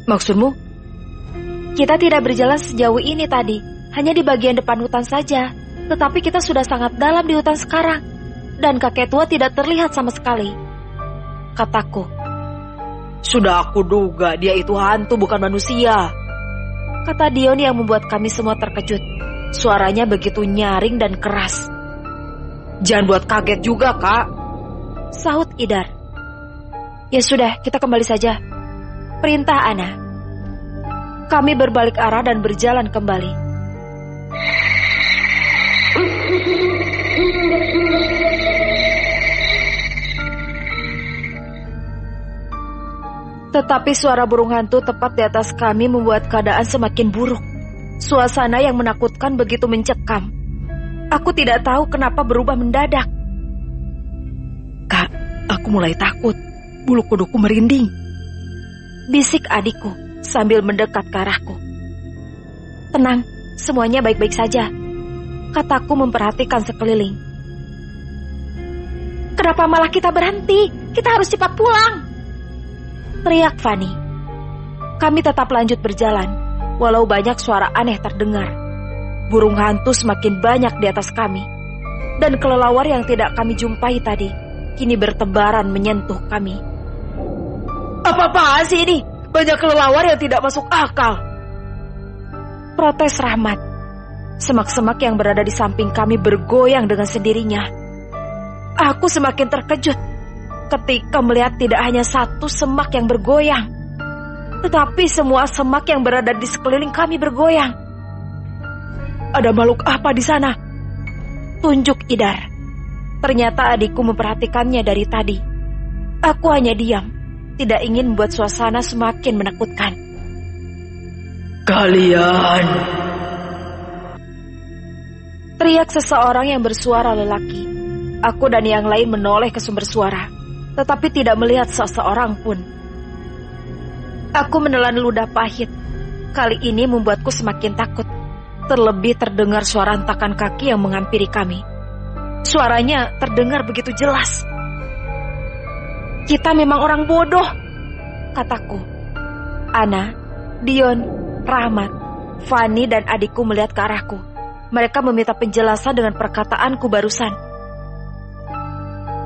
Speaker 3: Maksudmu?
Speaker 1: Kita tidak berjalan sejauh ini tadi, hanya di bagian depan hutan saja. Tetapi kita sudah sangat dalam di hutan sekarang, dan kakek tua tidak terlihat sama sekali, kataku.
Speaker 3: Sudah aku duga dia itu hantu bukan manusia,
Speaker 1: kata Dion yang membuat kami semua terkejut. Suaranya begitu nyaring dan keras.
Speaker 3: Jangan buat kaget juga, Kak,
Speaker 1: sahut Idar. Ya sudah, kita kembali saja, perintah Ana. Kami berbalik arah dan berjalan kembali. Tetapi suara burung hantu tepat di atas kami membuat keadaan semakin buruk. Suasana yang menakutkan begitu mencekam. Aku tidak tahu kenapa berubah mendadak.
Speaker 3: Kak, aku mulai takut. bulu kuduku merinding.
Speaker 1: Bisik adikku sambil mendekat ke arahku. Tenang, semuanya baik-baik saja, kataku memperhatikan sekeliling. Kenapa malah kita berhenti? Kita harus cepat pulang, teriak Fanny. Kami tetap lanjut berjalan, walau banyak suara aneh terdengar. Burung hantu semakin banyak di atas kami, dan kelelawar yang tidak kami jumpai tadi kini bertebaran menyentuh kami.
Speaker 3: Apa-apaan sih ini? Banyak kelelawar yang tidak masuk akal,
Speaker 1: protes Rahmat. Semak-semak yang berada di samping kami bergoyang dengan sendirinya. Aku semakin terkejut ketika melihat tidak hanya satu semak yang bergoyang, tetapi semua semak yang berada di sekeliling kami bergoyang.
Speaker 3: Ada makhluk apa di sana?
Speaker 1: Tunjuk Idar. Ternyata adikku memperhatikannya dari tadi. Aku hanya diam, tidak ingin membuat suasana semakin menakutkan.
Speaker 3: Kalian!
Speaker 1: Teriak seseorang yang bersuara lelaki. Aku dan yang lain menoleh ke sumber suara, tetapi tidak melihat seseorang pun. Aku menelan ludah pahit. Kali ini membuatku semakin takut. Terlebih terdengar suara hentakan kaki yang menghampiri kami. Suaranya terdengar begitu jelas. Kita memang orang bodoh, kataku. Ana, Dion, Rahmat, Fanny dan adikku melihat ke arahku. Mereka meminta penjelasan dengan perkataanku barusan.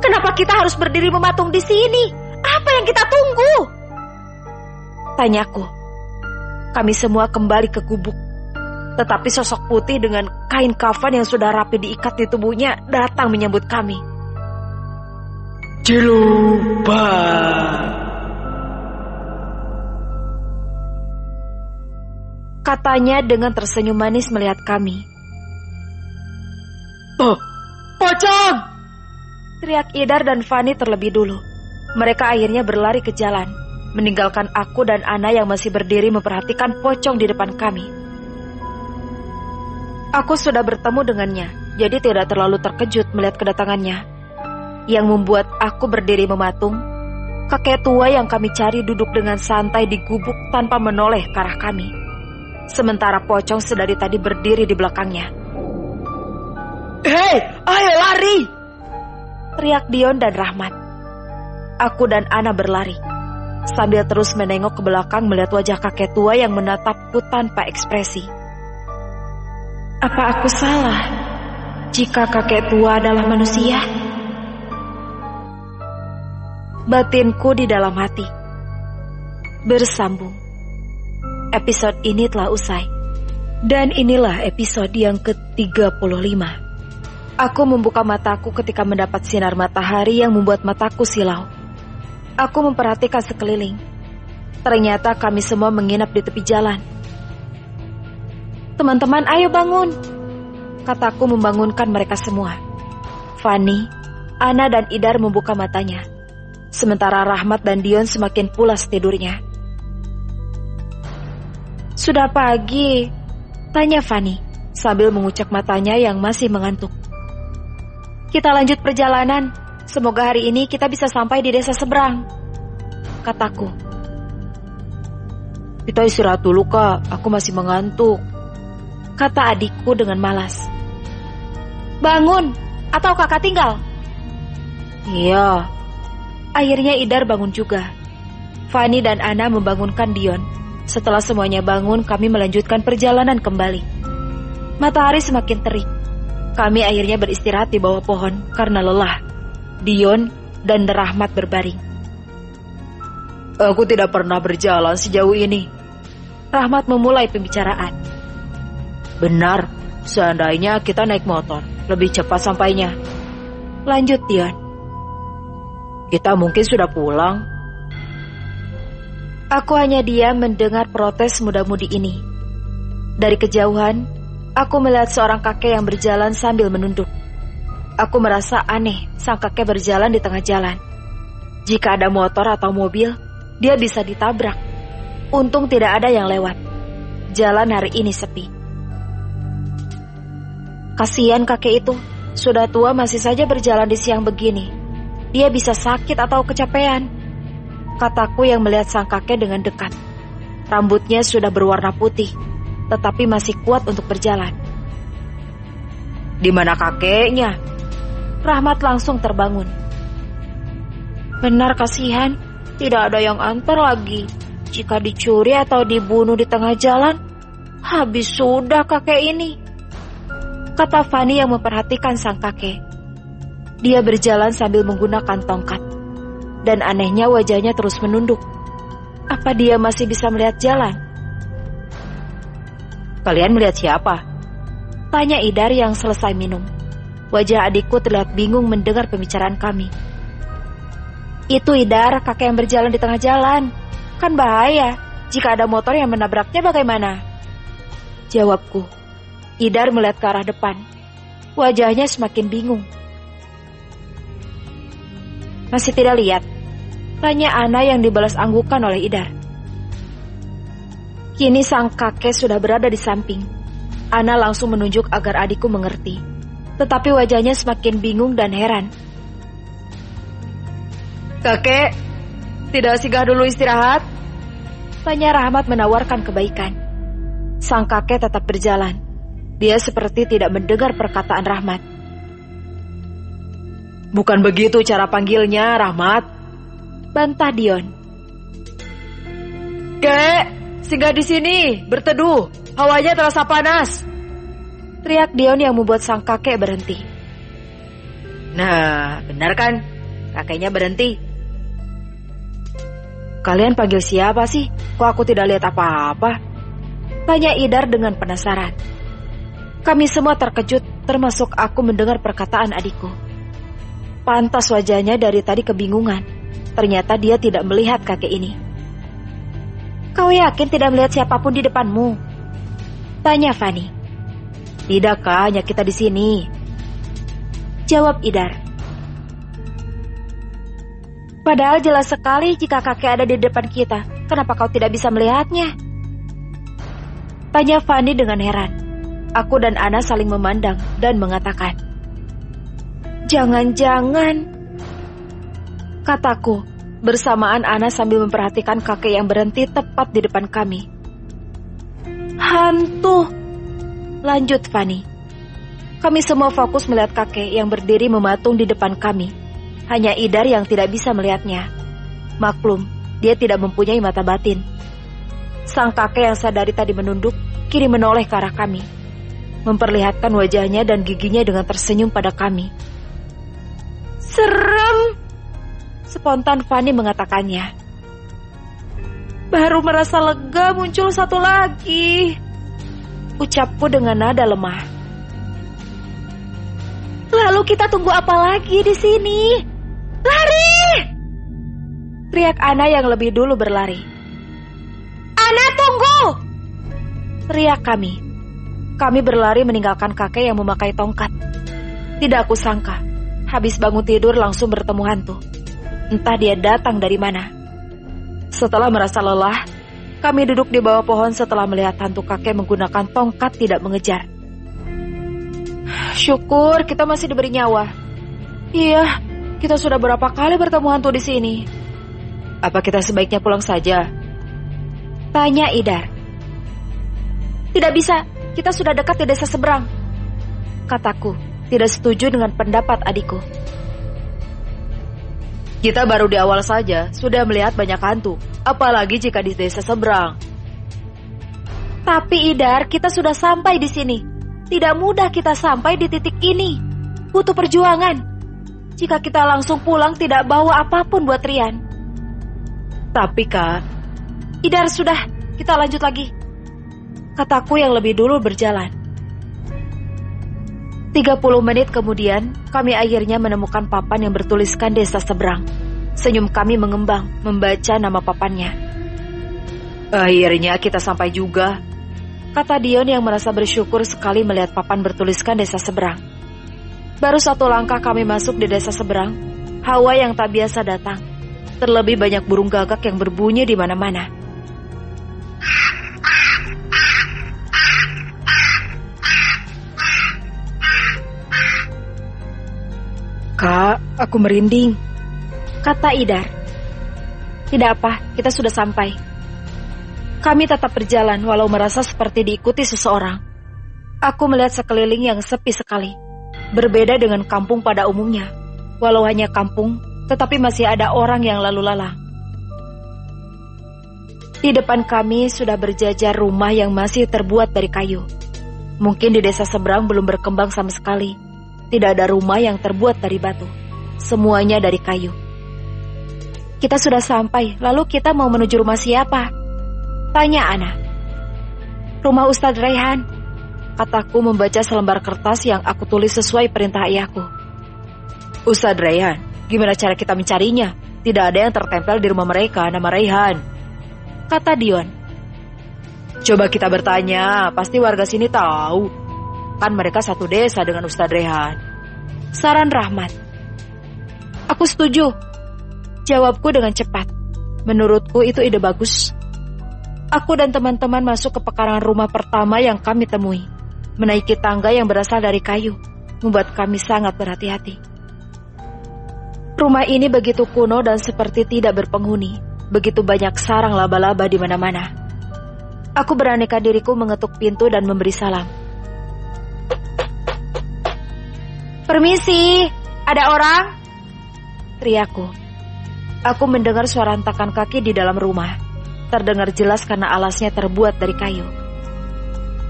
Speaker 1: Kenapa kita harus berdiri mematung di sini? Apa yang kita tunggu? Tanyaku. Kami semua kembali ke gubuk. Tetapi sosok putih dengan kain kafan yang sudah rapi diikat di tubuhnya datang menyambut kami.
Speaker 3: Ciluba!
Speaker 1: Katanya dengan tersenyum manis melihat kami.
Speaker 3: Oh, pocong!
Speaker 1: Teriak Idar dan Fanny terlebih dulu. Mereka akhirnya berlari ke jalan, meninggalkan aku dan Ana yang masih berdiri memperhatikan pocong di depan kami. Aku sudah bertemu dengannya, jadi tidak terlalu terkejut melihat kedatangannya. Yang membuat aku berdiri mematung, kakek tua yang kami cari duduk dengan santai di gubuk tanpa menoleh ke arah kami. Sementara pocong sedari tadi berdiri di belakangnya.
Speaker 3: Hei, ayo lari!
Speaker 1: Teriak Dion dan Rahmat. Aku dan Ana berlari, sambil terus menengok ke belakang melihat wajah kakek tua yang menatapku tanpa ekspresi. Apa aku salah jika kakek tua adalah manusia? Batinku di dalam hati. Bersambung. Episode ini telah usai. Dan inilah episode yang ke-35. Aku membuka mataku ketika mendapat sinar matahari yang membuat mataku silau. Aku memperhatikan sekeliling. Ternyata kami semua menginap di tepi jalan. Teman-teman, ayo bangun, kataku membangunkan mereka semua. Fanny, Ana dan Idar membuka matanya. Sementara Rahmat dan Dion semakin pulas tidurnya. Sudah pagi, tanya Fanny sambil mengucek matanya yang masih mengantuk. Kita lanjut perjalanan. Semoga hari ini kita bisa sampai di desa seberang, kataku.
Speaker 3: Kita istirahat dulu, Kak. Aku masih mengantuk,
Speaker 1: kata adikku dengan malas. Bangun, atau kakak tinggal?
Speaker 3: Iya.
Speaker 1: Akhirnya Idar bangun juga. Fanny dan Ana membangunkan Dion. Setelah semuanya bangun, kami melanjutkan perjalanan kembali. Matahari semakin terik. Kami akhirnya beristirahat di bawah pohon karena lelah. Dion dan Rahmat berbaring.
Speaker 3: Aku tidak pernah berjalan sejauh ini.
Speaker 1: Rahmat memulai pembicaraan.
Speaker 3: Benar, seandainya kita naik motor, lebih cepat sampainya.
Speaker 1: Lanjut Dion.
Speaker 3: Kita mungkin sudah pulang.
Speaker 1: Aku hanya diam mendengar protes muda-mudi ini. Dari kejauhan, aku melihat seorang kakek yang berjalan sambil menunduk. Aku merasa aneh sang kakek berjalan di tengah jalan. Jika ada motor atau mobil, dia bisa ditabrak. Untung tidak ada yang lewat. Jalan hari ini sepi. Kasihan kakek itu, sudah tua masih saja berjalan di siang begini. Dia bisa sakit atau kecapean. kataku yang melihat sang kakek dengan dekat. Rambutnya sudah berwarna putih, tetapi masih kuat untuk berjalan.
Speaker 3: Di mana kakeknya?
Speaker 1: Rahmat langsung terbangun. Benar, kasihan, tidak ada yang antar lagi. Jika dicuri atau dibunuh di tengah jalan, habis sudah kakek ini, kata Fani yang memperhatikan sang kakek. Dia berjalan sambil menggunakan tongkat, dan anehnya wajahnya terus menunduk. Apa dia masih bisa melihat jalan?
Speaker 3: Kalian melihat siapa?
Speaker 1: Tanya Idar yang selesai minum. Wajah adikku terlihat bingung mendengar pembicaraan kami. Itu Idar, kakek yang berjalan di tengah jalan. Kan bahaya, jika ada motor yang menabraknya bagaimana? Jawabku. Idar melihat ke arah depan. Wajahnya semakin bingung. Masih tidak lihat? Tanya Ana yang dibalas anggukan oleh Idar. Kini sang kakek sudah berada di samping. Ana langsung menunjuk agar adikku mengerti. Tetapi wajahnya semakin bingung dan heran.
Speaker 3: Kakek, tidak singgah dulu istirahat?
Speaker 1: Tanya Rahmat menawarkan kebaikan. Sang kakek tetap berjalan. Dia seperti tidak mendengar perkataan Rahmat.
Speaker 3: Bukan begitu cara panggilnya, Rahmat.
Speaker 1: Bantah Dion.
Speaker 3: Kek, singgah di sini, berteduh. Hawanya terasa panas.
Speaker 1: Teriak Dion yang membuat sang kakek berhenti.
Speaker 3: Nah, benar kan? Kakeknya berhenti.
Speaker 1: Kalian panggil siapa sih? Kok aku tidak lihat apa-apa? Tanya Idar dengan penasaran. Kami semua terkejut, termasuk aku mendengar perkataan adikku. Pantas wajahnya dari tadi kebingungan. Ternyata dia tidak melihat kakek ini. Kau yakin tidak melihat siapapun di depanmu? Tanya Fani. Tidak, Kak, hanya kita di sini. Jawab Idar. Padahal jelas sekali jika kakek ada di depan kita. Kenapa kau tidak bisa melihatnya? Tanya Fani dengan heran. Aku dan Ana saling memandang dan mengatakan, jangan-jangan, kataku, bersamaan Ana sambil memperhatikan kakek yang berhenti tepat di depan kami. Hantu, lanjut Fani. Kami semua fokus melihat kakek yang berdiri mematung di depan kami. Hanya Idar yang tidak bisa melihatnya. Maklum, dia tidak mempunyai mata batin. Sang kakek yang sadari tadi menunduk, kini menoleh ke arah kami, memperlihatkan wajahnya dan giginya dengan tersenyum pada kami. Serem, spontan Fani mengatakannya. Baru merasa lega muncul satu lagi, ucapku dengan nada lemah. Lalu kita tunggu apa lagi di sini? Lari! Teriak Ana yang lebih dulu berlari. Ana, tunggu! Teriak kami. Kami berlari meninggalkan kakek yang memakai tongkat. Tidak aku sangka, habis bangun tidur langsung bertemu hantu. Entah dia datang dari mana. Setelah merasa lelah, kami duduk di bawah pohon setelah melihat hantu kakek menggunakan tongkat tidak mengejar. Syukur kita masih diberi nyawa. Iya, kita sudah berapa kali bertemu hantu di sini. Apa kita sebaiknya pulang saja? Tanya Idar. Tidak bisa, kita sudah dekat di desa seberang, kataku, tidak setuju dengan pendapat adikku.
Speaker 3: Kita baru di awal saja, sudah melihat banyak hantu, apalagi jika di desa seberang.
Speaker 1: Tapi Idar, kita sudah sampai di sini. Tidak mudah kita sampai di titik ini. Butuh perjuangan. Jika kita langsung pulang tidak bawa apapun buat Rian.
Speaker 3: Tapi Kak,
Speaker 1: Idar, sudah, kita lanjut lagi, kataku yang lebih dulu berjalan. 30 menit kemudian, kami akhirnya menemukan papan yang bertuliskan desa seberang. Senyum kami mengembang membaca nama papannya.
Speaker 3: Akhirnya kita sampai juga,
Speaker 1: kata Dion yang merasa bersyukur sekali melihat papan bertuliskan desa seberang. Baru satu langkah kami masuk di desa seberang, hawa yang tak biasa datang. Terlebih banyak burung gagak yang berbunyi di mana-mana.
Speaker 3: Kak, aku merinding,
Speaker 1: kata Idar. Tidak apa, kita sudah sampai. Kami tetap berjalan walau merasa seperti diikuti seseorang. Aku melihat sekeliling yang sepi sekali. Berbeda dengan kampung pada umumnya. Walau hanya kampung, tetapi masih ada orang yang lalu lalang. Di depan kami sudah berjajar rumah yang masih terbuat dari kayu. Mungkin di desa seberang belum berkembang sama sekali. Tidak ada rumah yang terbuat dari batu. Semuanya dari kayu. Kita sudah sampai, lalu kita mau menuju rumah siapa? Tanya Ana. Rumah Ustadz Raihan, kataku membaca selembar kertas yang aku tulis sesuai perintah ayahku. Ustadz Raihan, gimana cara kita mencarinya? Tidak ada yang tertempel di rumah mereka nama Raihan, kata Dion. Coba kita bertanya, pasti warga sini tahu. Kan mereka satu desa dengan Ustadz Raihan, saran Rahmat. Aku setuju, jawabku dengan cepat. Menurutku itu ide bagus. Aku dan teman-teman masuk ke pekarangan rumah pertama yang kami temui. Menaiki tangga yang berasal dari kayu, membuat kami sangat berhati-hati. Rumah ini begitu kuno dan seperti tidak berpenghuni. Begitu banyak sarang laba-laba di mana-mana. Aku beraneka diriku mengetuk pintu dan memberi salam. Permisi, ada orang? Teriakku. Aku mendengar suara hentakan kaki di dalam rumah. Terdengar jelas karena alasnya terbuat dari kayu.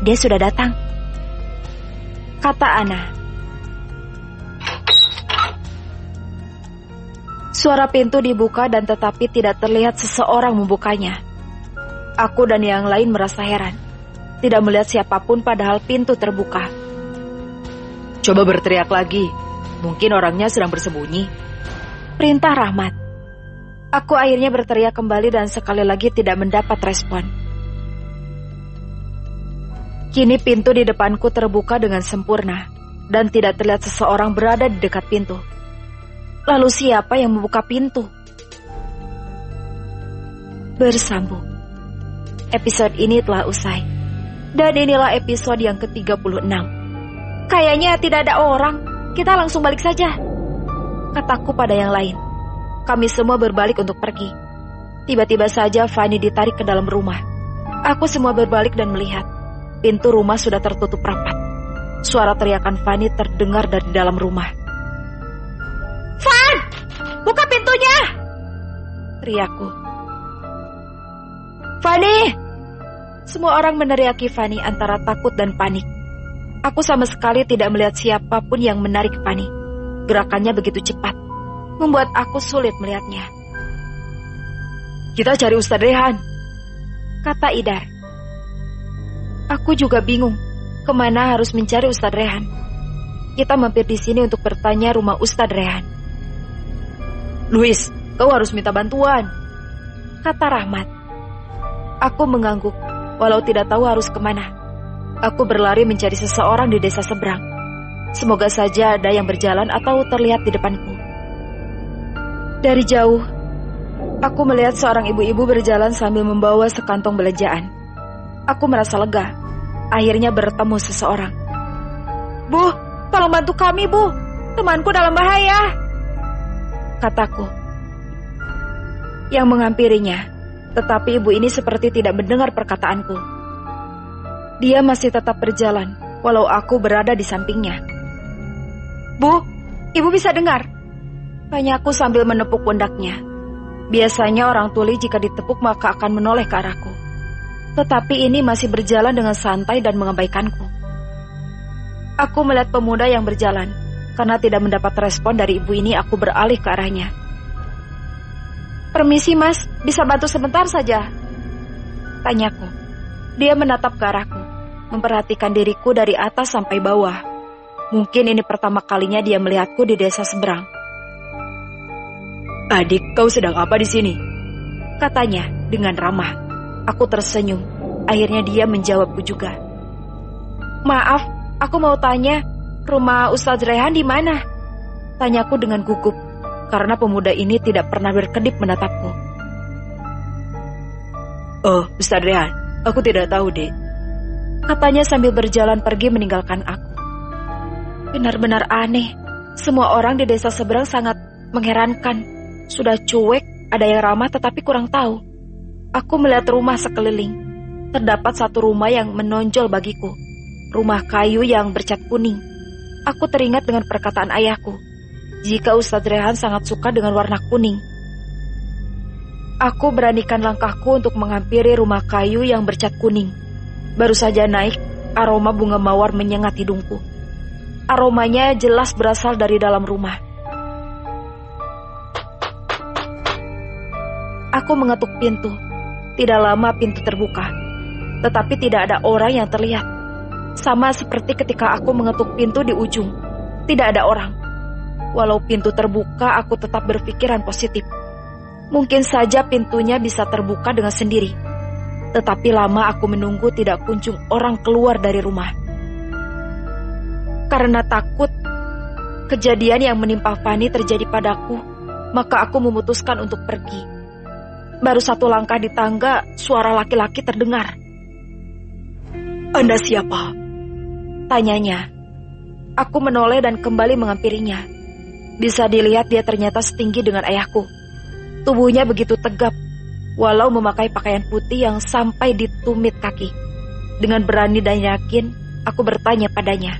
Speaker 1: Dia sudah datang, kata Ana. Suara pintu dibuka dan tetapi tidak terlihat seseorang membukanya. Aku dan yang lain merasa heran. Tidak melihat siapapun padahal pintu terbuka. Coba berteriak lagi. Mungkin orangnya sedang bersembunyi, perintah Rahmat. Aku akhirnya berteriak kembali dan sekali lagi tidak mendapat respon. Kini pintu di depanku terbuka dengan sempurna dan tidak terlihat seseorang berada di dekat pintu. Lalu siapa yang membuka pintu? Bersambung. Episode ini telah usai. Dan inilah episode yang ke-36. Kayaknya tidak ada orang. Kita langsung balik saja, kataku pada yang lain. Kami semua berbalik untuk pergi. Tiba-tiba saja Fanny ditarik ke dalam rumah. Aku semua berbalik dan melihat. Pintu rumah sudah tertutup rapat. Suara teriakan Fanny terdengar dari dalam rumah. Fan! Buka pintunya! Teriakku. Fanny! Semua orang meneriaki Fanny antara takut dan panik. Aku sama sekali tidak melihat siapapun yang menarik Fanny. Gerakannya begitu cepat, membuat aku sulit melihatnya. Kita cari Ustadz Rehan, kata Idar. Aku juga bingung, kemana harus mencari Ustadz Rehan. Kita mampir di sini untuk bertanya rumah Ustadz Rehan. Luis, kau harus minta bantuan, kata Rahmat. Aku mengangguk, walau tidak tahu harus kemana. Aku berlari mencari seseorang di desa seberang. Semoga saja ada yang berjalan atau terlihat di depanku. Dari jauh, aku melihat seorang ibu-ibu berjalan sambil membawa sekantong belanjaan. Aku merasa lega. Akhirnya bertemu seseorang. Bu, tolong bantu kami, Bu. Temanku dalam bahaya, kataku. Yang menghampirinya, tetapi ibu ini seperti tidak mendengar perkataanku. Dia masih tetap berjalan, walau aku berada di sampingnya. Bu, ibu bisa dengar? Tanyaku sambil menepuk pundaknya. Biasanya orang tuli jika ditepuk maka akan menoleh ke arahku. Tetapi ini masih berjalan dengan santai dan mengabaikanku. Aku melihat pemuda yang berjalan. Karena tidak mendapat respon dari ibu ini, aku beralih ke arahnya. Permisi mas, bisa bantu sebentar saja? Tanyaku. Dia menatap ke arahku, memperhatikan diriku dari atas sampai bawah. Mungkin ini pertama kalinya dia melihatku di desa seberang. Adik, kau sedang apa di sini? Katanya dengan ramah. Aku tersenyum. Akhirnya dia menjawabku juga. Maaf, aku mau tanya, rumah Ustadz Rehan di mana? Tanyaku dengan gugup, karena pemuda ini tidak pernah berkedip menatapku. Oh, Ustadz Rehan, aku tidak tahu, Dek. Katanya sambil berjalan pergi meninggalkan aku. Benar-benar aneh. Semua orang di desa seberang sangat mengherankan. Sudah cuek, ada yang ramah tetapi kurang tahu. Aku melihat rumah sekeliling. Terdapat satu rumah yang menonjol bagiku. Rumah kayu yang bercat kuning. Aku teringat dengan perkataan ayahku, jika Ustadz Rehan sangat suka dengan warna kuning. Aku beranikan langkahku untuk menghampiri rumah kayu yang bercat kuning. Baru saja naik, aroma bunga mawar menyengat hidungku. Aromanya jelas berasal dari dalam rumah. Aku mengetuk pintu. Tidak lama pintu terbuka, tetapi tidak ada orang yang terlihat. Sama seperti ketika aku mengetuk pintu di ujung, tidak ada orang. Walau pintu terbuka, aku tetap berpikiran positif. Mungkin saja pintunya bisa terbuka dengan sendiri. Tetapi lama aku menunggu tidak kunjung orang keluar dari rumah. Karena takut kejadian yang menimpa Fani terjadi padaku, maka aku memutuskan untuk pergi. Baru satu langkah di tangga, suara laki-laki terdengar.
Speaker 3: "Anda siapa?"
Speaker 1: tanyanya. Aku menoleh dan kembali menghampirinya. Bisa dilihat dia ternyata setinggi dengan ayahku. Tubuhnya begitu tegap, walau memakai pakaian putih yang sampai di tumit kaki. Dengan berani dan yakin, aku bertanya padanya.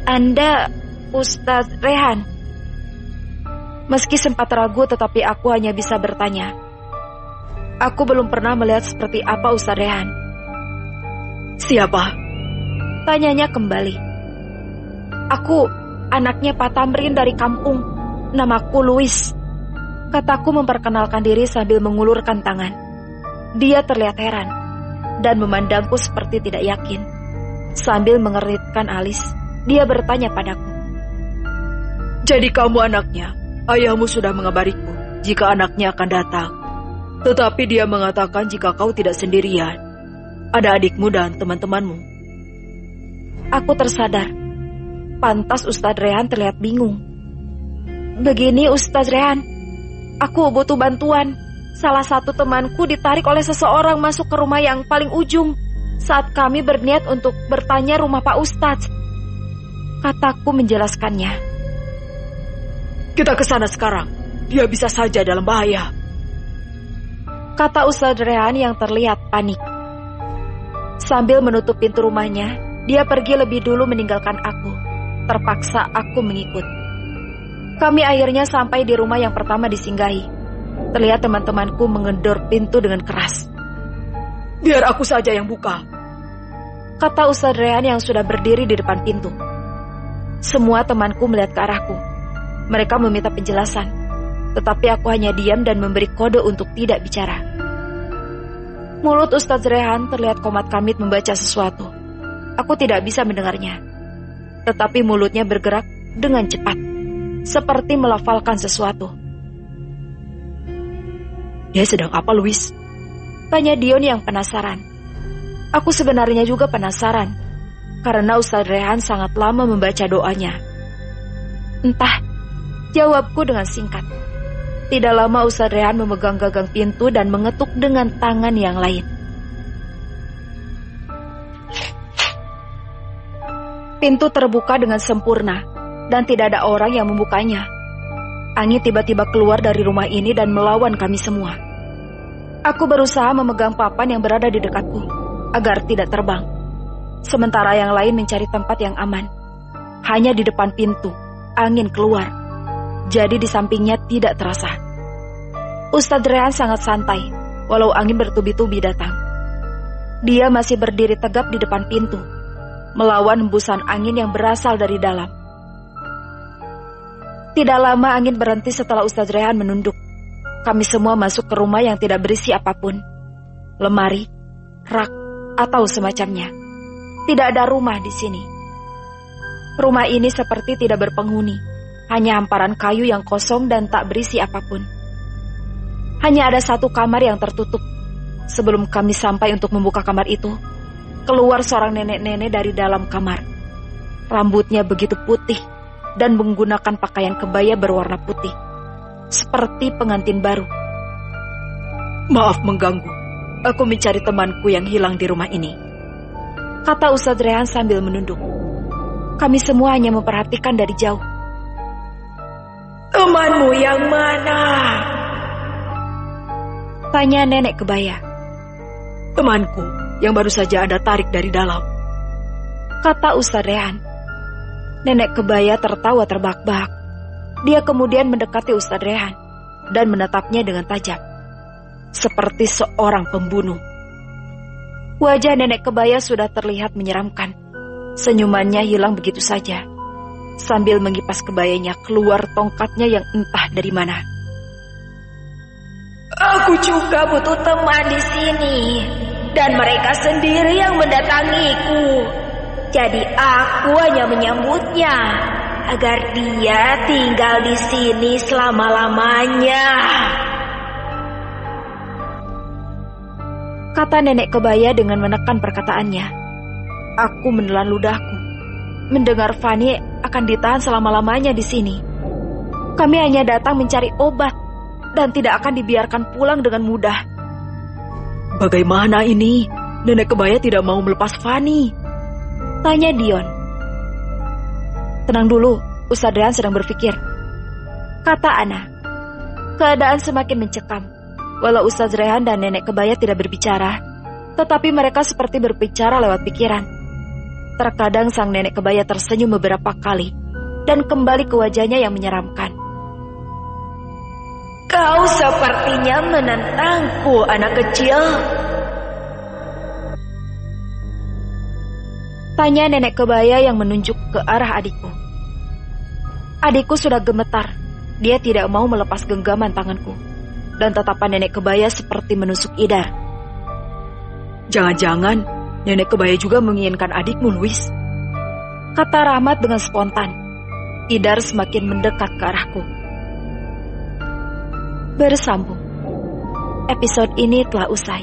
Speaker 1: "Anda Ustadz Rehan?" Meski sempat ragu, tetapi aku hanya bisa bertanya. Aku belum pernah melihat seperti apa Ustadz Rehan.
Speaker 3: "Siapa?"
Speaker 1: tanyanya kembali. "Aku anaknya Pak Tamrin dari kampung. Namaku Louis," kataku memperkenalkan diri sambil mengulurkan tangan. Dia terlihat heran dan memandangku seperti tidak yakin. Sambil mengeritkan alis, dia bertanya padaku.
Speaker 3: "Jadi kamu anaknya? Ayahmu sudah mengabariku jika anaknya akan datang. Tetapi dia mengatakan jika kau tidak sendirian, ada adikmu dan teman-temanmu."
Speaker 1: Aku tersadar. Pantas Ustadz Rehan terlihat bingung. "Begini Ustadz Rehan, aku butuh bantuan. Salah satu temanku ditarik oleh seseorang masuk ke rumah yang paling ujung saat kami berniat untuk bertanya rumah Pak Ustadz," kataku menjelaskannya.
Speaker 3: "Kita ke sana sekarang. Dia bisa saja dalam bahaya,"
Speaker 1: kata Ustadz Rehan yang terlihat panik. Sambil menutup pintu rumahnya, dia pergi lebih dulu meninggalkan aku. Terpaksa aku mengikut. Kami akhirnya sampai di rumah yang pertama disinggahi. Terlihat teman-temanku menggedor pintu dengan keras.
Speaker 3: "Biar aku saja yang buka,"
Speaker 1: kata Ustadz Rehan yang sudah berdiri di depan pintu. Semua temanku melihat ke arahku. Mereka meminta penjelasan, tetapi aku hanya diam dan memberi kode untuk tidak bicara. Mulut Ustadz Rehan terlihat komat kamit membaca sesuatu. Aku tidak bisa mendengarnya, tetapi mulutnya bergerak dengan cepat, seperti melafalkan sesuatu.
Speaker 3: "Dia sedang apa, Louis?"
Speaker 1: tanya Dion yang penasaran. Aku sebenarnya juga penasaran, karena Ustadz Rehan sangat lama membaca doanya. "Entah," jawabku dengan singkat. Tidak lama Ustadz Rehan memegang gagang pintu dan mengetuk dengan tangan yang lain. Pintu terbuka dengan sempurna dan tidak ada orang yang membukanya. Angin tiba-tiba keluar dari rumah ini dan melawan kami semua. Aku berusaha memegang papan yang berada di dekatku agar tidak terbang. Sementara yang lain mencari tempat yang aman. Hanya di depan pintu, angin keluar. Jadi di sampingnya tidak terasa. Ustadz Rehan sangat santai, walau angin bertubi-tubi datang. Dia masih berdiri tegap di depan pintu, melawan hembusan angin yang berasal dari dalam. Tidak lama angin berhenti setelah Ustadz Rehan menunduk. Kami semua masuk ke rumah yang tidak berisi apapun. Lemari, rak, atau semacamnya. Tidak ada rumah di sini. Rumah ini seperti tidak berpenghuni. Hanya hamparan kayu yang kosong dan tak berisi apapun. Hanya ada satu kamar yang tertutup. Sebelum kami sampai untuk membuka kamar itu, keluar seorang nenek-nenek dari dalam kamar. Rambutnya begitu putih dan menggunakan pakaian kebaya berwarna putih, seperti pengantin baru.
Speaker 3: "Maaf mengganggu. Aku mencari temanku yang hilang di rumah ini,"
Speaker 1: kata Ustadz Rehan sambil menunduk. Kami semua hanya memperhatikan dari jauh.
Speaker 3: "Temanmu yang mana?"
Speaker 1: Tanya nenek kebaya.
Speaker 3: Temanku yang baru saja Anda tarik dari dalam.
Speaker 1: Kata Ustadz Rehan. Nenek kebaya tertawa terbahak-bahak. Dia kemudian mendekati Ustadz Rehan dan menatapnya dengan tajam, seperti seorang pembunuh. Wajah nenek kebaya sudah terlihat menyeramkan. Senyumannya hilang begitu saja. Sambil mengipas kebayanya, keluar tongkatnya yang entah dari mana.
Speaker 4: Aku juga butuh teman di sini, dan mereka sendiri yang mendatangiku. Jadi aku hanya menyambutnya agar dia tinggal di sini selama-lamanya.
Speaker 1: Kata nenek kebaya dengan menekan perkataannya. Aku menelan ludahku. Mendengar Fani akan ditahan selama-lamanya di sini. Kami hanya datang mencari obat dan tidak akan dibiarkan pulang dengan mudah.
Speaker 3: Bagaimana ini? Nenek kebaya tidak mau melepas Fani.
Speaker 1: Tanya Dion. Tenang dulu, Ustadz Rehan sedang berpikir. Kata Ana. Keadaan semakin mencekam. Walau Ustadz Rehan dan nenek kebaya tidak berbicara, tetapi mereka seperti berbicara lewat pikiran. Terkadang sang nenek kebaya tersenyum beberapa kali dan kembali ke wajahnya yang menyeramkan.
Speaker 4: Kau sepertinya menentangku, anak kecil.
Speaker 1: Tanya nenek kebaya yang menunjuk ke arah adikku. Adikku sudah gemetar. Dia tidak mau melepas genggaman tanganku. Dan tatapan nenek kebaya seperti menusuk idar.
Speaker 3: Jangan-jangan nenek kebaya juga menginginkan adikmu, Louis.
Speaker 1: Kata Rahmat dengan spontan. Idar semakin mendekat ke arahku. Bersambung. Episode ini telah usai.